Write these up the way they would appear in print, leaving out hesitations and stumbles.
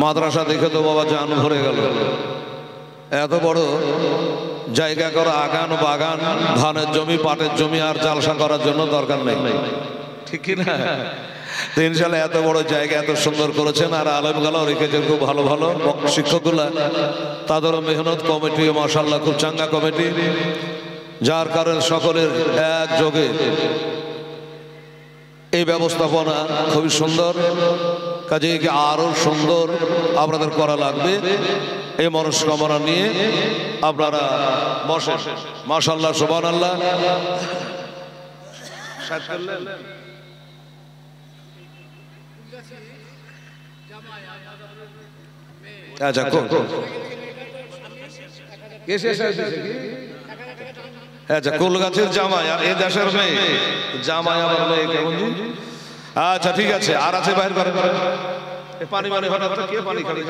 মাদ্রাসা দেখে তো বাবা জান ভরে গেল। এত বড় জায়গা করা, আগান বাগান, ধানের জমি, পাটের জমি, আর জালসা করার জন্য দরকার নেই, ঠিক কি না? 3 সালে এত বড় জায়গা এত সুন্দর করেছেন। আর আলেমগুলাও রেখেছেন খুব ভালো ভালো শিক্ষকগুলা, তাদেরও মেহনত, কমিটি মাশাআল্লাহ খুব চাঙ্গা কমিটি, যার কারণে সকলের একযোগে এই ব্যবস্থাপনা খুবই সুন্দর। কাজে আরো সুন্দর আপনাদের করা লাগবে। এই মনস্কামনা নিয়ে আপনারা বসেন। মাশাআল্লাহ, সুবহানাল্লাহ। আচ্ছা, আচ্ছা, কুল গাছের জামাই আর এই দেশের মেয়ে, জামাই আমার মেয়ে কেমন? আচ্ছা ঠিক আছে। আর আছে বাইরে করে পানি মানে হঠাৎ কে পানি খাবে?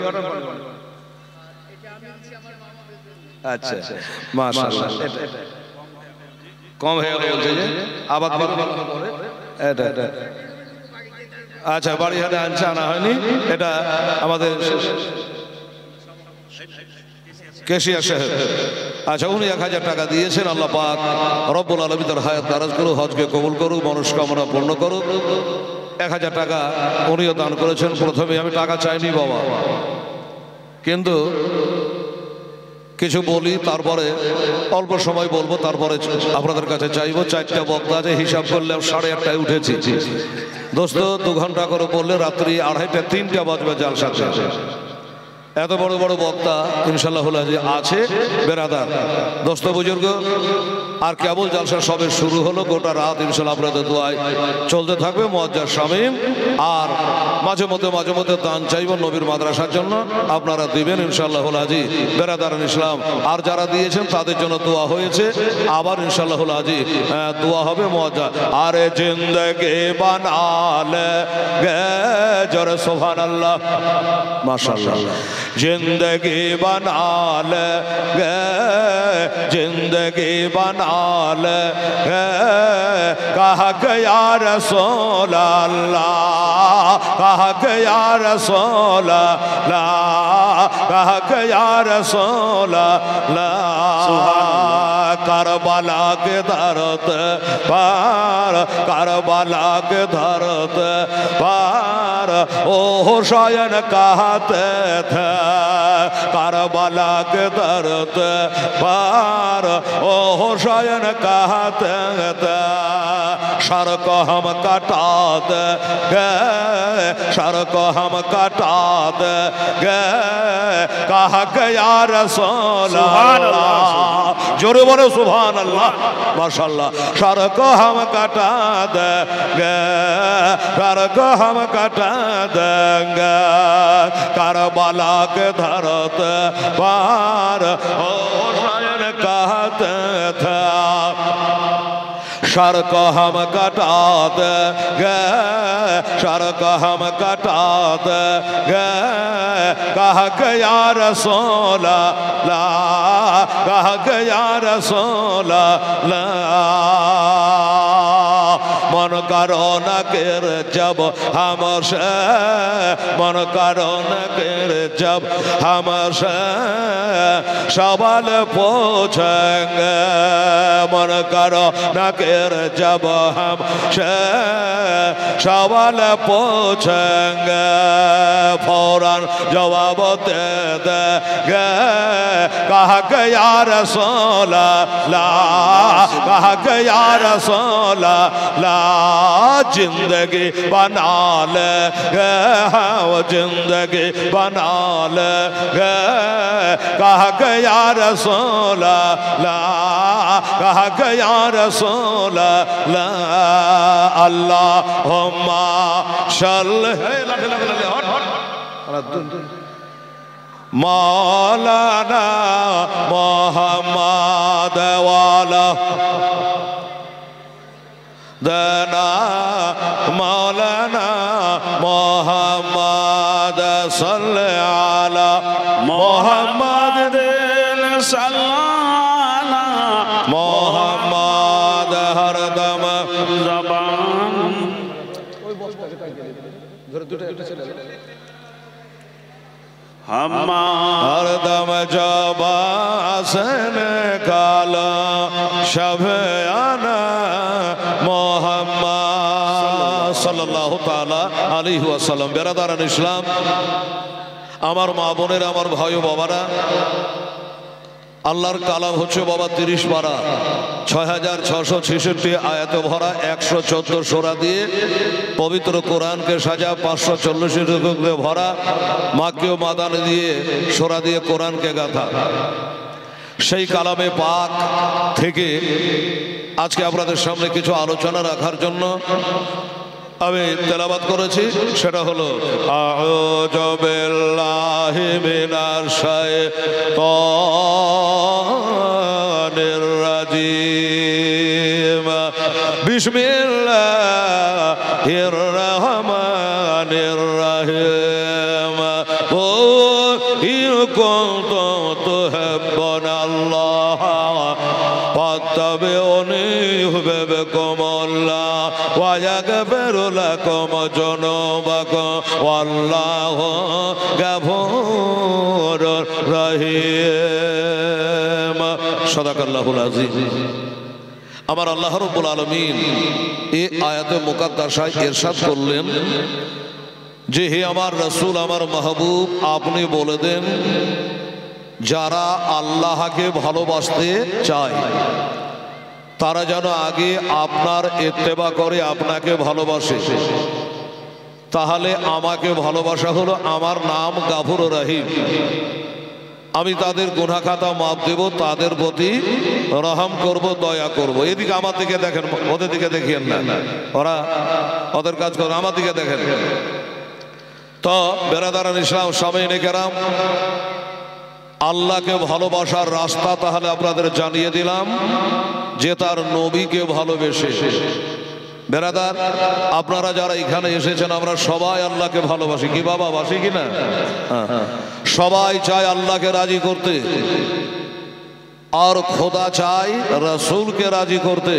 আচ্ছা মাশাআল্লাহ, কম হয়ে গেল বলছে যে আবার এটা এটা। আচ্ছা, বাড়ি হাটে আনছে, আনা হয়নি। এটা আমাদের কেশিয়া সাহেব। আচ্ছা, উনি 1000 টাকা দিয়েছেন। আল্লাহ পাক রব্বুল আলামিন তার হায়াত দারাজ করুক, হজকে কবুল করুক, মনস্কামনা পূর্ণ করুক। 1000 টাকা উনিও দান করেছেন। প্রথমে আমি টাকা চাইনি বাবা, কিন্তু কিছু বলি, তারপরে অল্প সময় বলবো, তারপরে আপনাদের কাছে চাইবো। 4টা বক্তা আছে, হিসাব করলে 8:30টায় উঠেছি। দোস্ত 2 ঘন্টা করে বললে রাত্রি 2:30টা 3টা বাজবে জালসাতে। এত বড় বড় বক্তা ইনশাআল্লাহ আছে বেরাদার, দোস্ত বুজুর্গ। আর কেবল জালসা সবে শুরু হলো, গোটা রাত ইনশাআল্লাহ আপনাদের দোয়ায় চলতে থাকবে। মুআজ্জাজ শামীম। আর মাঝে মধ্যে দান চাইব নবীর মাদ্রাসার জন্য, আপনারা দিবেন ইনশাআল্লাহ আজি বেরাদার ইসলাম। আর যারা দিয়েছেন তাদের জন্য দোয়া হয়েছে, আবার ইনশাআল্লাহ আজি দোয়া হবে মুআজ্জাজ। আরে জিন্দেগি বানালে গে জোরে সুবহানাল্লাহ, মাশাআল্লাহ। जिंदगी बना ले, जिंदगी बना ले, कहा गया रसूल अल्लाह, कहा गया रसूल अल्लाह, कहा गया रसूल अल्लाह। करबला के दर्द पार, करबला के दर्द पार ओ हुसैन कहते थे, करबला के दर्द पार ओ हुसैन कहते थे। सर को हम कटा देंगे, सर को हम कटा देंगे, कहा गया रसूल अल्लाह। जोरे बोलो सुभान अल्लाह, माशाअल्लाह। सर को हम कटा देंगे, सर को हम कटा देंगे, करबला के दर्द पार ओ हुसैन कहते थे। सर को हम कटा देंगे, सर को हम कटा देंगे, कहा गया रसूल अल्लाह, कहा गया रसूल अल्लाह। मन करो न कर जब हमसे, मन करो न कर जब हमसे सवाल पूछेंगे, मन करो न कर जब हमसे सवाल पूछेंगे, फौरन जवाब दे देंगे, कहा गया रसूल अल्लाह, कहा गया रसूल अल्लाह। जिंदगी बना ले वो जिंदगी बना ले, कहा गया रसूल अल्लाह, कहा गया रसूल अल्लाह। अल्लाहुम्मा सल्लि मौलाना मुहम्मद वाला देना, मौलाना मोहम्मद सल्ले अला मोहम्मद दिन सल्ला मोहम्मद हरदम जबान। हर दम जबासन काला शफयाना मोहम्मद सल्लल्लाहु ताला अलैहि वसल्लम। बेरादारान इस्लाम, আমার মা বোনেরা, আমার ভাই ও বাবারা, আল্লাহর কালাম হচ্ছে বাবা 30 পারা, 6666 আয়াতে ভরা, 114 সূরা দিয়ে পবিত্র কোরআনকে সাজা, 540 রুকু দিয়ে ভরা, মাক্কি ও মাদানি দিয়ে সূরা দিয়ে কোরআনকে গাঁথা। সেই কালামে পাক থেকে আজকে আপনাদের সামনে কিছু আলোচনা রাখার জন্য আমি তেলাওয়াত করেছি। সেটা হলো আউযু বিল্লাহি মিনাশ শাইতানির রাজিম, বিসমিল্লাহির রহমানির রহিম, ও ইন কুনতুম তুহিব্বুনাল্লাহ ফাত্তাবিউনি ইউহিব্বুকুমুল্লাহ ওয়া ইয়াগফির লাকুম যুনুবাকুম ওয়াল্লাহু গফুরুর রহিম। সাদাকাল্লাহুল আযীম। আমার আল্লাহ রাব্বুল আলামিন এই আয়াতে মুকাদ্দাসায় ইরশাদ করলেন যে, হে আমার রাসূল, আমার মাহবুব, আপনি বলে দেন যারা আল্লাহকে ভালোবাসতে চায় তারা যেন আগে আপনার ইত্তেবা করে আপনাকে ভালোবাসে। তাহলে আমাকে ভালোবাসা হলো আমার নাম গাফুর রহিম, আমি তাদের গুনাহ খাতা মাফ দেব, তাদের প্রতি রহম করব, দয়া করব। এদিকে আমার দিকে দেখেন, ওদের দিকে দেখিয়েন না, ওরা ওদের কাজ করে, আমার দিকে দেখেন। তো বেরাদারান ইসলাম, সামিনে কেরাম, আল্লাহকে ভালোবাসার রাস্তা তাহলে আপনাদের জানিয়ে দিলাম যে তার নবীকে ভালোবেসে। বেরাদার, আপনারা যারা এখানে এসেছেন আমরা সবাই আল্লাহকে ভালোবাসি, কি বাবা বাসি কিনা? সবাই চায় আল্লাহকে রাজি করতে, আর খোদা চায় रसूलকে রাজি করতে।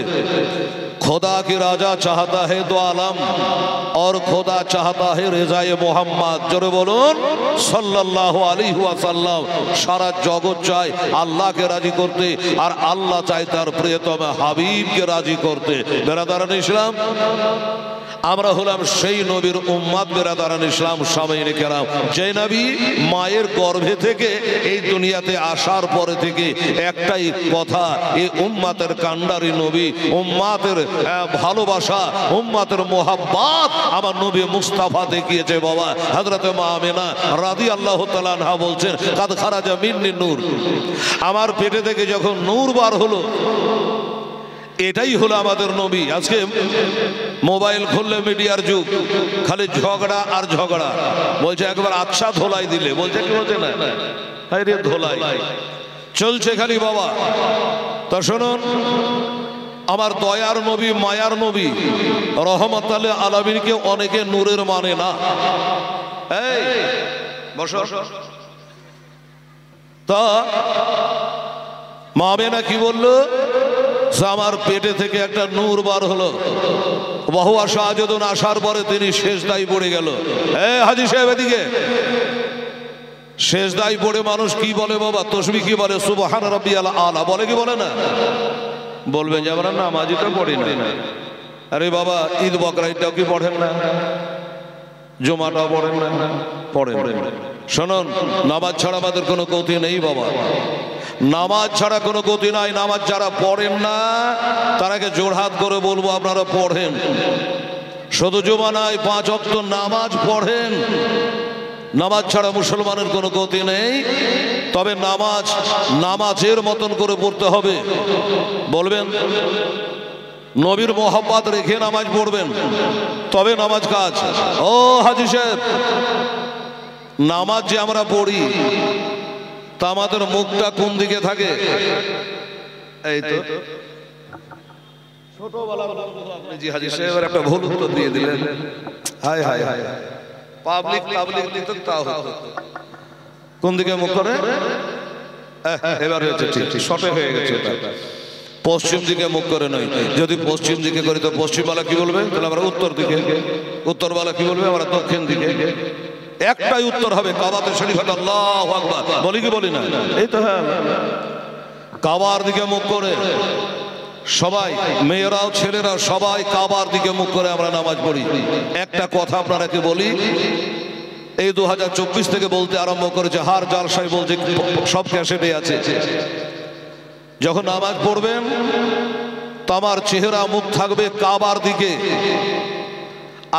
खुदा की राजा चाहता है दो आलम और खुदा चाहता है रिजाए मोहम्मद। जोरे बोलून सल्लल्लाहु अलैहि वसल्लम। सारा जगत चाय अल्लाह के राजी करते और अल्लाह चाय तार प्रियतम हाबिब के राजी करते। बेरादारान इस्लाम, আমরা হলাম সেই নবীর উম্মত। বেরাদারান ইসলাম, সামিনে কেরাম, যে নবী মায়ের গর্ভে থেকে এই দুনিয়াতে আসার পরে থেকে একটাই কথা, এই উম্মতের কান্ডারি নবী, উম্মতের ভালোবাসা, উম্মতের মোহাব্বত আমার নবী মুস্তাফা দেখিয়েছে বাবা। হযরত মা আমিনা রাদিয়াল্লাহু তাআলা আনহা বলছেন, কাদ খারাজা মিন্নি নূর, আমার পেটে থেকে যখন নূর বার হলো, এটাই হলো আমাদের নবী। আজকে মোবাইল খুললে মিডিয়ার যুগ, খালি ঝগড়া আর ঝগড়া। বলছে একবার আচ্ছা ধোলাই দিলে, বলছে কি বলছে না, রে ধোলাই চলছে খালি বাবা। তা শুনুন, আমার দয়ার নবী, মায়ার নবী রহমতুল আলামিনকে অনেকে নূরের মানে না। এই বসো। তা মা আমিনা কি বললো, আমার পেটে থেকে একটা নূর বার হলো। বহু আশা যখন আসার পরে তিনি সেজদায় পড়ে গেল। হাজী সাহেব এদিকে। সেজদায় পড়ে মানুষ কি বলে বাবা, তাসবিহ কি বলে, সুবহান রাব্বিয়াল আলা বলে কি বলে না? বলবেন যে আমরা নামাজই তো পড়ি না। আরে বাবা, ঈদ বকরা ঈদটাও কি পড়েন না? জুমাটাও পড়েন না? পড়েন। শুনুন, নামাজ ছাড়া আমাদের কোনো গতি নেই বাবা, নামাজ ছাড়া কোনো গতি নাই। নামাজ যারা পড়েন না তারাকে জোড়হাত করে বলবো আপনারা পড়েন। শুধু জুমা নাই, 5 ওয়াক্ত নামাজ পড়েন। নামাজ ছাড়া মুসলমানের কোনো গতি নেই। তবে নামাজ নামাজের মতন করে পড়তে হবে। বলবেন নবীর মোহাব্বত রেখে নামাজ পড়বেন, তবে নামাজ কাজ। ও হাজী সাহেব, নামাজ যে আমরা পড়ি তা আমাদের মুখটা কোন দিকে থাকে? এই তো ছোটবেলা আপনি জি হাজী সাহেবের একটা ভুল উত্তর দিয়ে দিলেন। হায় হায় হায়, পাবলিক দিত তাও হতো। কোন দিকে মুখ করে? এবার হয়েছে, ঠিক শর্টে হয়ে গেছে। পশ্চিম দিকে মুখ করে নয়। যদি পশ্চিম দিকে করি তো পশ্চিমবালা কি বলবে? তাহলে আমরা উত্তর দিকে। উত্তরবালা কি বলবে? আমরা দক্ষিণ দিকে। একটাই উত্তর হবে কাবাতে শরীফ আল্লাহু আকবার বলি কি বলি না? এই তো হ্যাঁ, কাবার দিকে মুখ করে সবাই, মেয়েরাও ছেলেরা সবাই কাবার দিকে মুখ করে আমরা নামাজ পড়ি। একটা কথা আপনারাকে বলি, এই 2024 থেকে বলতে আরম্ভ করেছে, হার জালসাই বলছে, সব ক্যাসেটে আছে, যখন নামাজ পড়বেন তোমার চেহারা মুখ থাকবে কাবার দিকে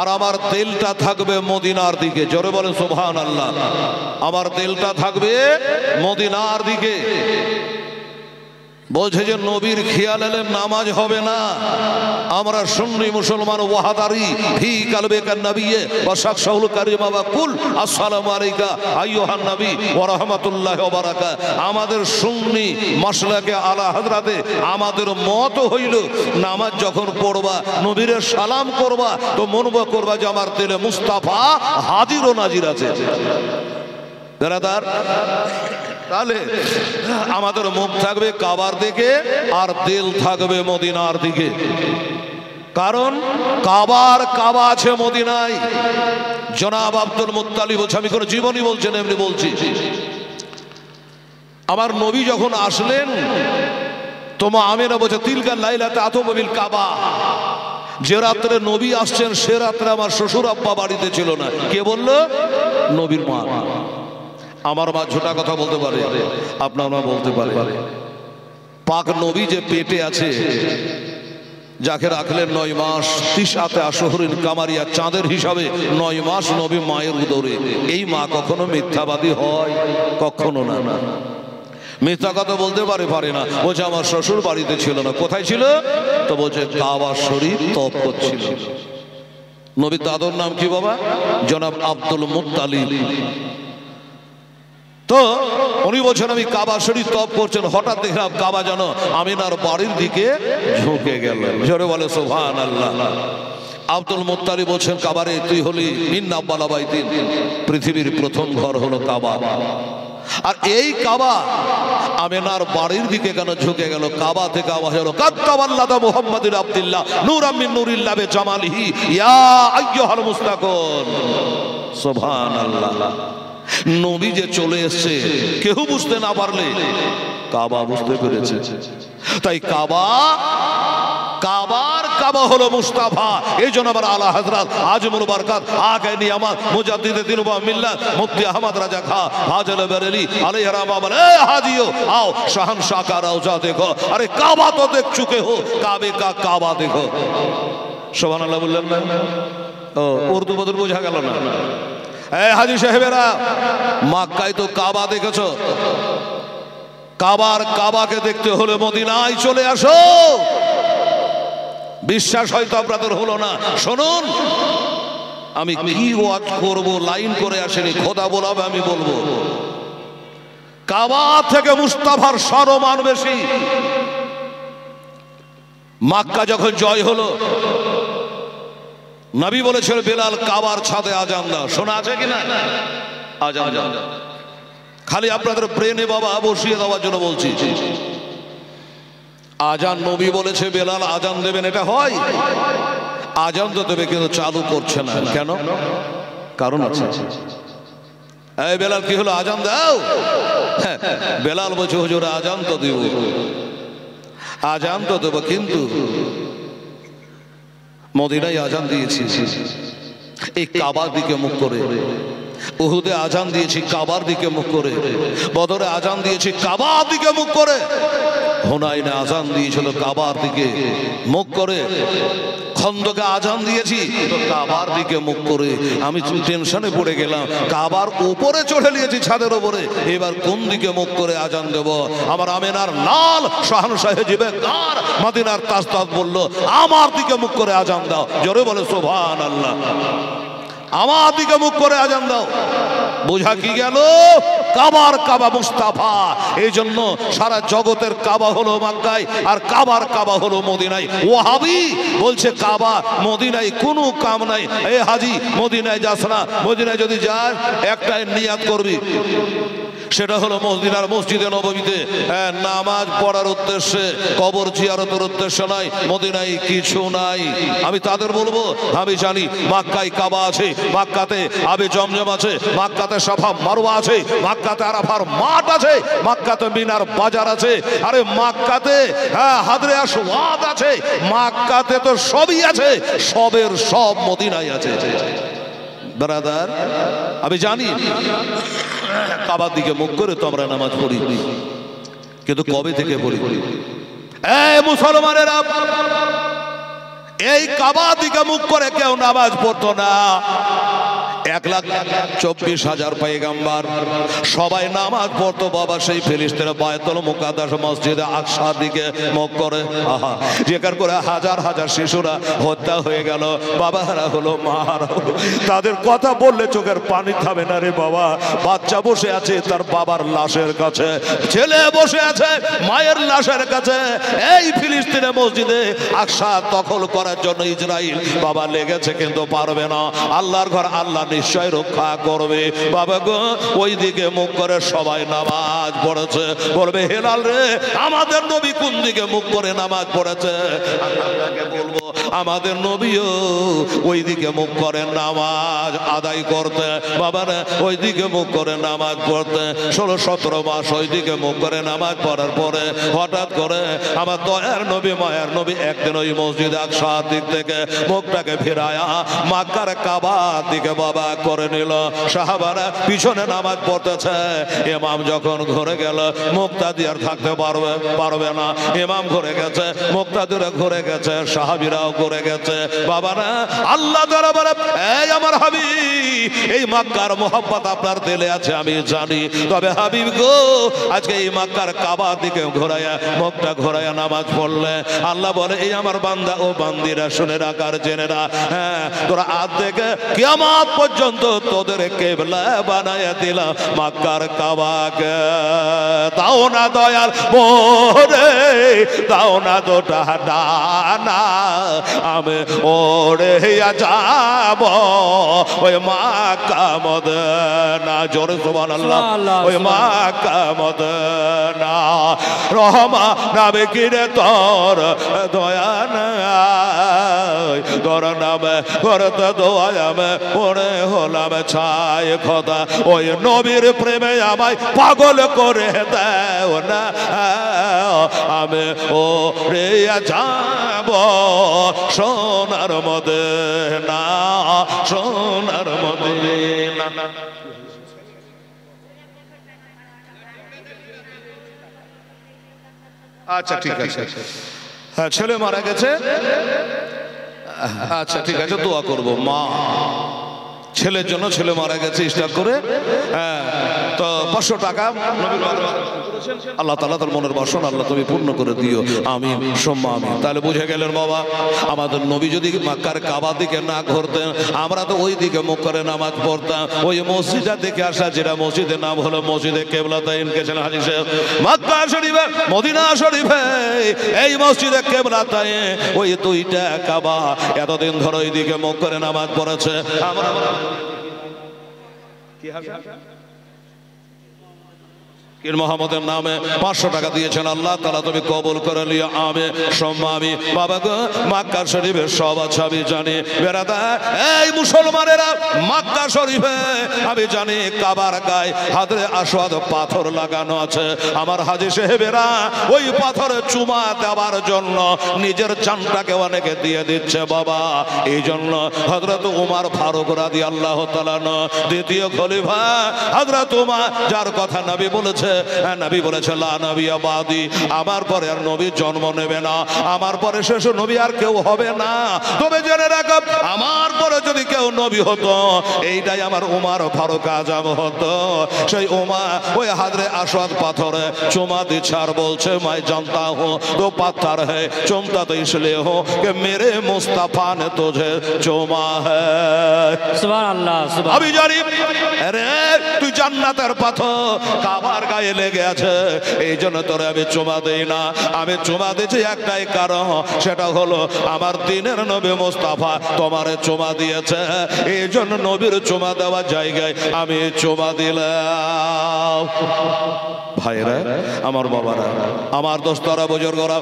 আর আমার দিলটা থাকবে মদিনার দিকে। জোরে বলেন সুবহানাল্লাহ। আমার দিলটা থাকবে মদিনার দিকে। বলছে যে নবীর খেয়াল এলে নামাজ হবে না। আমরা সুন্নি মুসলমান ওয়াহাদারি ফি কালবিকা নবিয়ে ওয়া শাখসাহুল কারিমা ওয়া কুল আসসালামু আলাইকা আইয়ুহান নবী ওয়া রাহমাতুল্লাহি ওয়া বারাকাত। আমাদের সুন্নি মাসলাকে আলা হযরতে আমাদের মত হইল নামাজ যখন পড়বা নবীর সালাম করবা তো মনবা করবা যে আমার দিলে মুস্তাফা হাজির ও নাজির আছে। বেরাদার, তাহলে আমাদের মুখ থাকবে কাবার দিকে আর দিল থাকবে মদিনার দিকে। কারণ কাবা আছে মদিনায়। জনাব আব্দুল মুত্তালিব বলছে, আমি কোনো জীবনী বলছেন এমনি বলছি, আমার নবী যখন আসলেন তোমা আমিনা বলছে তিলকা লাইলাতে আতবিল কাবা, যে রাত্রে নবী আসছেন সে রাত্রে আমার শ্বশুর আব্বা বাড়িতে ছিল না। কে বললো? নবীর মা। আমার মা ঝোটা কথা বলতে পারে, আপনার মা বলতে পারে। পাক নবী যে পেটে আছে, যাকে রাখলেন 9 মাস, 30 আশহরিন কামারিয়া চাঁদের হিসাবে 9 মাস নবী মায়ের উদরে। এই মা কখনো মিথ্যাবাদী হয়? কখনো না। মিথ্যা কথা বলতে পারে না। বলছে আমার শ্বশুর বাড়িতে ছিল না। কোথায় ছিল? তো বলছে কাবা শরীফ তপ করছিল। নবীর দাদুর নাম কি বাবা? জনাব আব্দুল মুত্তালিব। তো উনি বলছেন আমি কাবা শরীফ তপ করছেন, হঠাৎ দেখলাম কাবা যেন আমিনার বাড়ির দিকে ঝুঁকে গেল। জোরে বলে সুবহানাল্লাহ। আব্দুল মুত্তালিব বলছেন কাবারে তুই হলি ইন্না আব্বালা বাইতিন, পৃথিবীর প্রথম ঘর হলো কাবা। আর এই কাবা আমিনার বাড়ির দিকে কেন ঝুঁকে গেল? কাবা থেকে আওয়াজ হলো কাত্তাবাল্লাদা মুহাম্মাদুর আব্দুল্লাহ নূরাম মিন নূরিল্লাহ বিজামালিহি ইয়া আইয়ুহাল মুস্তাকুন। সুবহানাল্লাহ। নবী যে চলে এসছে কেউ বুঝতে না পারলে কাবা বুঝতে পেরেছে। তাই কাবা হলো মুস্তাফা। এই জন্য আমার আলা হযরত আজমুল বারকাত আগে নিয়ামত মুজাদ্দিদ দ্বীন ওয়া মিল্লাত মুফতি আহমদ রাজা খা ফাজল বেরেলি আলাইহি রাহমা বলে, এ হাজিও आओ शहंशाह का रौजा देखो। अरे काबा तो देख चुके हो, काबे का काबा देखो। সুবহানাল্লাহ বললেন না? ও উর্দু বদল বোঝা গেল না? হাজি সাহেবেরা, মক্কায় তো কাবা দেখেছো, কাবাকে দেখতে হলে মদিনায় চলে আসো। বিশ্বাস হয়তো আপনাদের হলো না। শুনুন, আমি কি ওয়াজ করব লাইন করে আসেনি, খোদা বলাবে আমি বলবো। কাবা থেকে মুস্তাফার সম্মান বেশি। মক্কা যখন জয় হলো নবী বলেছিল বেলাল কাবার ছাদে আজান দাও। শোনা আছে কিনা? আজান দাও। খালি আপনাদের ব্রেনে বাবা বসিয়ে দেওয়ার জন্য বলছি। আজান নবী বলেছে বেলাল আজান দেবেন, এটা হয়? আজান তো দেবে কিন্তু চালু করছে না কেন? কারণ আছে। এই বেলাল কি হলো? আজান দাও। বেলাল বলছে হুজুর আজান তো দিব, আজান তো দেবো, কিন্তু মদিনায় আজান দিয়েছি এই কাবার দিকে মুখ করে, উহুদে আজান দিয়েছি কাবার দিকে মুখ করে, বদরে আজান দিয়েছি কাবার দিকে মুখ করে, হুনাইনে আজান দিয়েছিল কাবার দিকে মুখ করে, খন্দকে আজান দিয়েছি তো কাবার দিকে মুখ করে। আমি টেনশনে পড়ে গেলাম, কাবার উপরে চড়ে নিয়েছি ছাদের উপরে, এবার কোন দিকে মুখ করে আজান দেব? আমার আমিনার লাল শাহনশাহ জিবে কার মদিনার তাজদাদ বলল আমার দিকে মুখ করে আজান দাও। জোরে বলে সুবহানাল্লাহ। আমার দিকে মুখ করে আজান দাও। বোঝা কি গেল? কাবা মুস্তাফা। এই জন্য সারা জগতের কাবা হলো মক্কায় আর কাবা হলো মদিনায়। ওয়াহাবি বলছে কাবা মদিনায় কোনো কাম নাই। এ হাজি মদিনায় যাস না, মদিনায় যদি যাস একটাই নিয়াত করবি, সেটা হলো মদিনার মসজিদে নববীতে নামাজ পড়ার উদ্দেশ্যে, কবর জিয়ারতের উদ্দেশ্যে নয়। মদিনায় কিছু নাই। আমি তাদের বলবো, আমি জানি মক্কায় কাবা আছে, মক্কাতে আবে জমজম আছে, মক্কাতে সাফা মারওয়া আছে, মক্কাতে আরাফার মাঠ আছে, মক্কাতে মিনার বাজার আছে, আরে মক্কাতে হাজরে আসওয়াদ আছে, মক্কাতে তো সবই আছে, সবের সব মদিনায় আছে। ব্রাদার আমি জানি কাবার দিকে মুখ করে তো আমরা নামাজ পড়ি, কিন্তু কবে থেকে পড়ি? এই মুসলমানেরা, এই কাবার দিকে মুখ করে কেউ নামাজ পড়তো না। 1,24,000 পয়গম্বর সবাই নামাজ পড়তো বাবা সেই ফিলিস্তিনের বায়তুল মুকাদ্দাস মসজিদে আকসার দিকে মুখ করে। আহা, যেখান করে হাজার হাজার শিশুরা হত্যা হয়ে গেল, বাবারা হলো, মারা হলো, তাদের কথা বললে চোখের পানি থামে না রে বাবা। বাচ্চা বসে আছে তার বাবার লাশের কাছে, ছেলে বসে আছে মায়ের লাশের কাছে। এই ফিলিস্তিনের মসজিদে আকসা দখল করার জন্য ইসরাইল বাবা লেগেছে, কিন্তু পারবে না। আল্লাহর ঘর আল্লাহ নিশ্চয় রক্ষা করবে বাবা গো। ওই দিকে মুখ করে সবাই নামাজ পড়েছে। বলবে হেলাল রে, আমাদের নবী কোন দিকে মুখ করে নামাজ পড়েছে? আপনাকে বলবো আমাদের নবীও ওই দিকে মুখ করে নামাজ আদায় করতে বাবা রে, ওই দিকে মুখ করে নামাজ পড়তে। 16-17 মাস ওই দিকে মুখ করে নামাজ পড়ার পরে হঠাৎ করে আমার দয়ার নবী মায়ের নবী একদিন ওই মসজিদ আকসার দিক থেকে মুখটাকে ফিরায়া মক্কার কাবার দিকে বাবা করে নিল। সাহাবারা পিছনে নামাজ পড়তেছে। ইমাম যখন ঘুরে গেল, মুক্তাদি আর থাকতে পারবে না। ইমাম ঘুরে গেছে, মুক্তাদিরা ঘুরে গেছে, সাহাবীরাও ঘুরে গেছে। বাবারা আল্লাহ দরবারে, এই আমার হাবিব, এই মক্কার মোহাব্বত আপনার দিলে আছে আমি জানি, তবে হাবিব গো আজকে এই মক্কার কাবার দিকে ঘোরায়া মুখটা ঘোরায়া নামাজ পড়লে আল্লাহ বলে, এই আমার বান্দা ও বান্দিরা শুনে রাখার জেনে না, হ্যাঁ তোরা আজ থেকে কিয়ামত পর্যন্ত তোদের কিবলা বানায়া দিলাম মক্কার কাবাকে। দাও না দয়াল মোরে, দাও না দুটা ডানা, আমি ওরে যাব ওই মক্কা মদিনা। জোরে সুবহানাল্লাহ। ওই মক্কা মদিনা রহমা নামে কিরে তোর দয়া নাই, তোর নামে করতে দোয়া আমি পড়ে হলাম ছাই খোদা। ওই নবীর প্রেমে আমায় পাগল করে দেও না, আমি ও রে যাব সোনার মদিনা, সোনার মদিনা। আচ্ছা ঠিক আছে, হ্যাঁ ছেলে মারা গেছে, আচ্ছা ঠিক আছে দোয়া করবো। মা ছেলের জন্য, ছেলে মারা গেছে স্টার করে, হ্যাঁ তো 500 টাকা আল্লাহ তাআলা তার মনের বাসনা আল্লাহ তুমি পূর্ণ করে দিও, আমি সম্মা আমি। তাহলে বুঝে গেলেন বাবা, আমাদের নবী যদি মক্কার কাবা দিকে না ঘুরতেন, আমরা তো ওই দিকে মুখ করে নামাজ পড়তাম। ওই মসজিদটা দেখে আসা, যেটা মসজিদের নাম হলো মসজিদে কিবলাতাইন, গেছেন হাজী সাহেব মক্কা শরীফে মদিনা শরীফে, এই মসজিদে কিবলাতাইন ওই দুইটা কাবা এতদিন ধরে ওই দিকে মুখ করে নামাজ পড়েছে। আমরা কি হবে মোহাম্মদের নামে 500 টাকা দিয়েছেন, আল্লাহ তাআলা তুমি কবুল করে নিও, আমি সম্মা আমি। বাবা গো মক্কা শরীফের সব আছে আমি জানি, বেরাদার এই মুসলমানেরা মক্কা শরীফে আমি জানি কাবার গায়ে হাজরে আসওয়াদ পাথর লাগানো আছে। আমার হাজী সাহেবেরা ওই পাথরে চুমা দেওয়ার জন্য নিজের জানটাকে অনেকে দিয়ে দিচ্ছে বাবা। এই জন্য হযরত ওমর ফারুক রাদিয়াল্লাহু তাআলা দ্বিতীয় খলিফা হযরত ওমর, যার কথা নবী বলেছে, নবী বলেছে লা নবিয়্যা বাদি, আমার পরে আর নবী জন্ম নেবে না, আমার পরে শেষ নবী আর কেউ হবে না। তবে জেনে রাখো, আমার পরে যদি কেউ নবী হতো, এইটাই আমার ওমর ফারুক আজম হতো। সেই ওমর ওই হাজরে আসওয়াদ পাথরে চুমা দিচ্ছে আর বলছে, मैं जानता हूँ तो पत्थर है, चुमता तो इसलिए हो कि मेरे मुस्तफा ने तुझे चुमा है। सुभान अल्लाह। আমি জানি আরে তুই জান্নাতের পাথর কাবার গায়ে লেগে আছে, এই জন্য তোরে আমি চুমা দেই না। আমি চুমা দিয়েছি একটাই কারণ, সেটা হলো আমার দিনের নবী মুস্তাফা তোমারে চুমা দিয়েছে, এই জন্য নবীর চুমা দেওয়ার জায়গায় আমি চুমা দিলাম। ভাইরা আমার বাবারা আমার দোস্তরা বুজুর্গরা,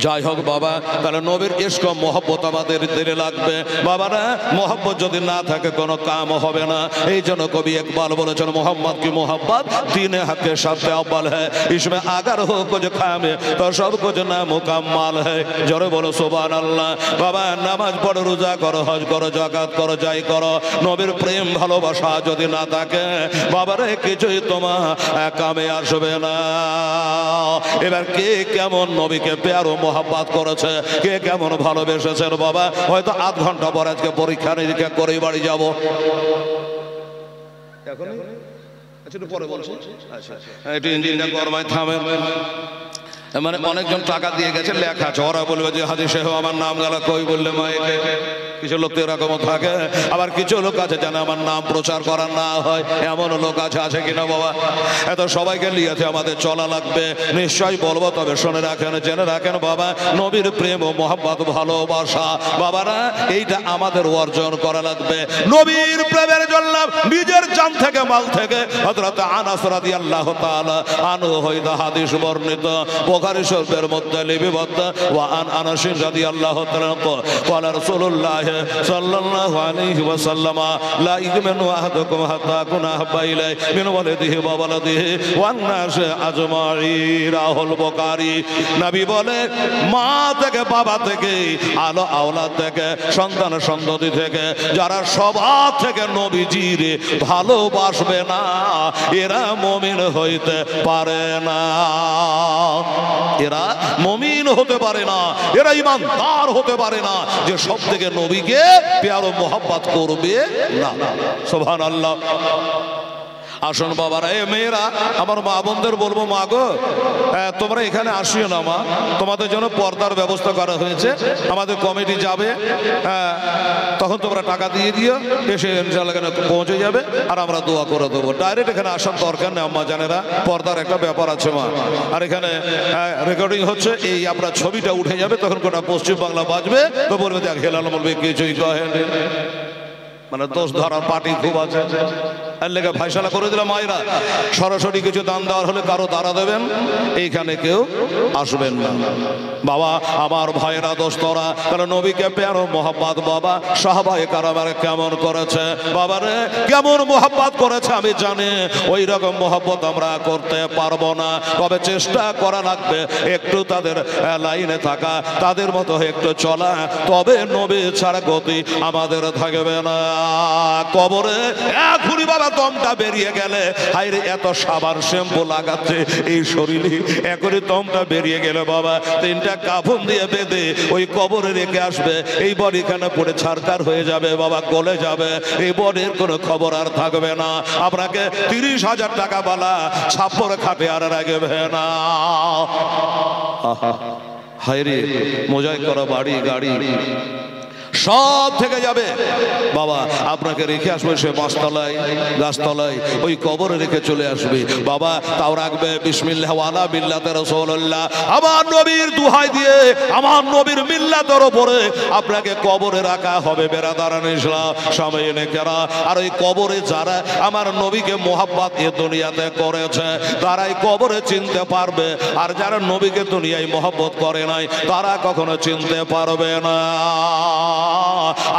যাই হোক বাবা, তাহলে নবীর ইশক মহব্বত আমাদের দিলে লাগবে বাবারা। মহব্বত যদি না থাকে কোনো কাম হবে না। এই জন্য কবি ইকবাল বলেছেন, মোহাম্মদ কি মোহব্বত দিনে হকে সবসে अव्वल है, इसमें अगर हो कुछ खामे तो सब कुछ ना मुकम्मल है। জোরে বলো সুবহান আল্লাহ। বাবা নামাজ পড়ো, রোজা করো, হজ করো, যাকাত করো, যাই করো, নবীর প্রেম ভালোবাসা যদি না থাকে বাবারে কিছুই তোমার কামে আসবে না। এবার কে কেমন নবীকে প্যারো মোহাব্বত করেছে, কে কেমন ভালোবেসেছেন বাবা, হয়তো আধ ঘন্টা পর আজকে পরীক্ষা নিরীক্ষা করেই বাড়ি যাবো। এখন একটু পরে বলছি, একটু ইঞ্জিনটা গরমায় থামে। মানে অনেকজন টাকা দিয়ে গেছে, লেখা আছে, ওরা বলবে যে হাজি সাহেব আমার নাম গেল কই বললে মাইকে। কিছু লোক তো এরকমও থাকে, আবার কিছু লোক আছে যেন আমার নাম প্রচার করা না হয়, এমন লোক আছে কিনা বাবা? এত সবাইকে নিয়েছে আমাদের চলা লাগবে, নিশ্চয়ই বলবো, তবে শুনে রাখেন, জেনে রাখেন বাবা, নবীর প্রেম ও মোহাম্মত ভালোবাসা বাবারা এইটা আমাদের অর্জন করা লাগবে। নবীর প্রেমের জন্য নিজের জান থেকে মাল থেকে হযরত আনাস রাদিয়াল্লাহু তাআলা আনহু হইতে হাদিস বর্ণিত, বুখারী শরীফের মধ্যে লিপিবদ্ধ। ওয়া আন আনাস রাদিয়াল্লাহু তাআলা ক্বালা রাসূলুল্লাহ সাল্লাল্লাহু আলাইহি ওয়াসাল্লাম লা ইউমিনু আহাদুকুম হাত্তা কুনা আহাব্বা ইলাইহি মিন ওয়ালিদিহি ওয়া ওয়ালাদিহি ওয়ান নাস আজমাইন। রাহুল বুখারী। নবী বলে, মা থেকে, বাবা থেকে, আলো আওলাদ থেকে, সন্তান সন্ততি থেকে যারা সবার থেকে নবীজির ভালোবাসবে না এরা মুমিন হইতে পারে না, এরা মুমিন হতে পারে না, এরা ঈমানদার হতে পারে না যে সব থেকে নবীকে প্যারো মোহাব্বত করবে না। সুবহানাল্লাহ। আসুন বাবারা, এ মেয়েরা, আমার মা বোনদের বলবো, মা গো তোমরা এখানে আসিও না মা, তোমাদের জন্য পর্দার ব্যবস্থা করা হয়েছে, আমাদের কমিটি যাবে, তখন তোমরা টাকা দিয়ে দিও, এসে ইনশাআল্লাহ এখানে পৌঁছে যাবে আর আমরা দোয়া করে দেবো। ডাইরেক্ট এখানে আসার দরকার নেই আম্মা জানেরা, পর্দার একটা ব্যাপার আছে মা। আর এখানে রেকর্ডিং হচ্ছে, এই আপনার ছবিটা উঠে যাবে, তখন কোটা পশ্চিম বাংলা বাজবে, তো বলবে দেখ হেলাল বলবে কিছুই কহেন, মানে দোষ ধরার পার্টি খুব আছে। লেগে ফাইসালা করে দিলাম, মায়েরা সরাসরি কিছু দান দেওয়ার হলে কারো দ্বারা দেবেন, এইখানে কেউ আসবেন না বাবা। আমার ভাইয়েরা, দোস্তরা, তাহলে নবীকে প্যারো মোহাব্বত বাবা সাহাবায়ে কারামের কেমন করেছে বাবারে, কেমন মোহাব্বত করেছে আমি জানি। ওই রকম মোহাব্বত আমরা করতে পারবো না, তবে চেষ্টা করা লাগবে একটু তাদের লাইনে থাকা, তাদের মতো একটু চলা, তবে নবী ছাড়া গতি আমাদের থাকবে না। কবরে এখনই বাবা দমটা বেরিয়ে গেলে, হাইরে এত সাবান শ্যাম্পু লাগাচ্ছে এই শরীরে, এখনই দমটা বেরিয়ে গেলে বাবা তিনটা কাফন দিয়ে বেঁধে ওই কবরে রেখে আসবে, এই বডি এখানে পড়ে ছারকার হয়ে যাবে বাবা, গলে যাবে, এই বডির কোনো খবর আর থাকবে না। আপনাকে 30,000 টাকা বালা ছাপ্পর খাটে আর রাখবে না। হাইরে মোজাই করা বাড়ি গাড়ি সব থেকে যাবে বাবা, আপনাকে রেখে আসবে সে মাছতলায়, গাছতলায়, ওই কবরে রেখে চলে আসবে বাবা। তাও রাখবে বিসমিল্লাহ ওয়ালা মিল্লাতে রাসূলুল্লাহ, আমার নবীর দুহাই দিয়ে, আমার নবীর মিল্লাতের উপরে আপনাকে কবরে রাখা হবে। বেরাদারান ইসলাম সামনে কেরা, আর ওই কবরে যারা আমার নবীকে মোহাব্বত এ দুনিয়াতে করেছে তারাই কবরে চিনতে পারবে, আর যারা নবীকে দুনিয়ায় মোহাব্বত করে নাই তারা কখনো চিনতে পারবে না।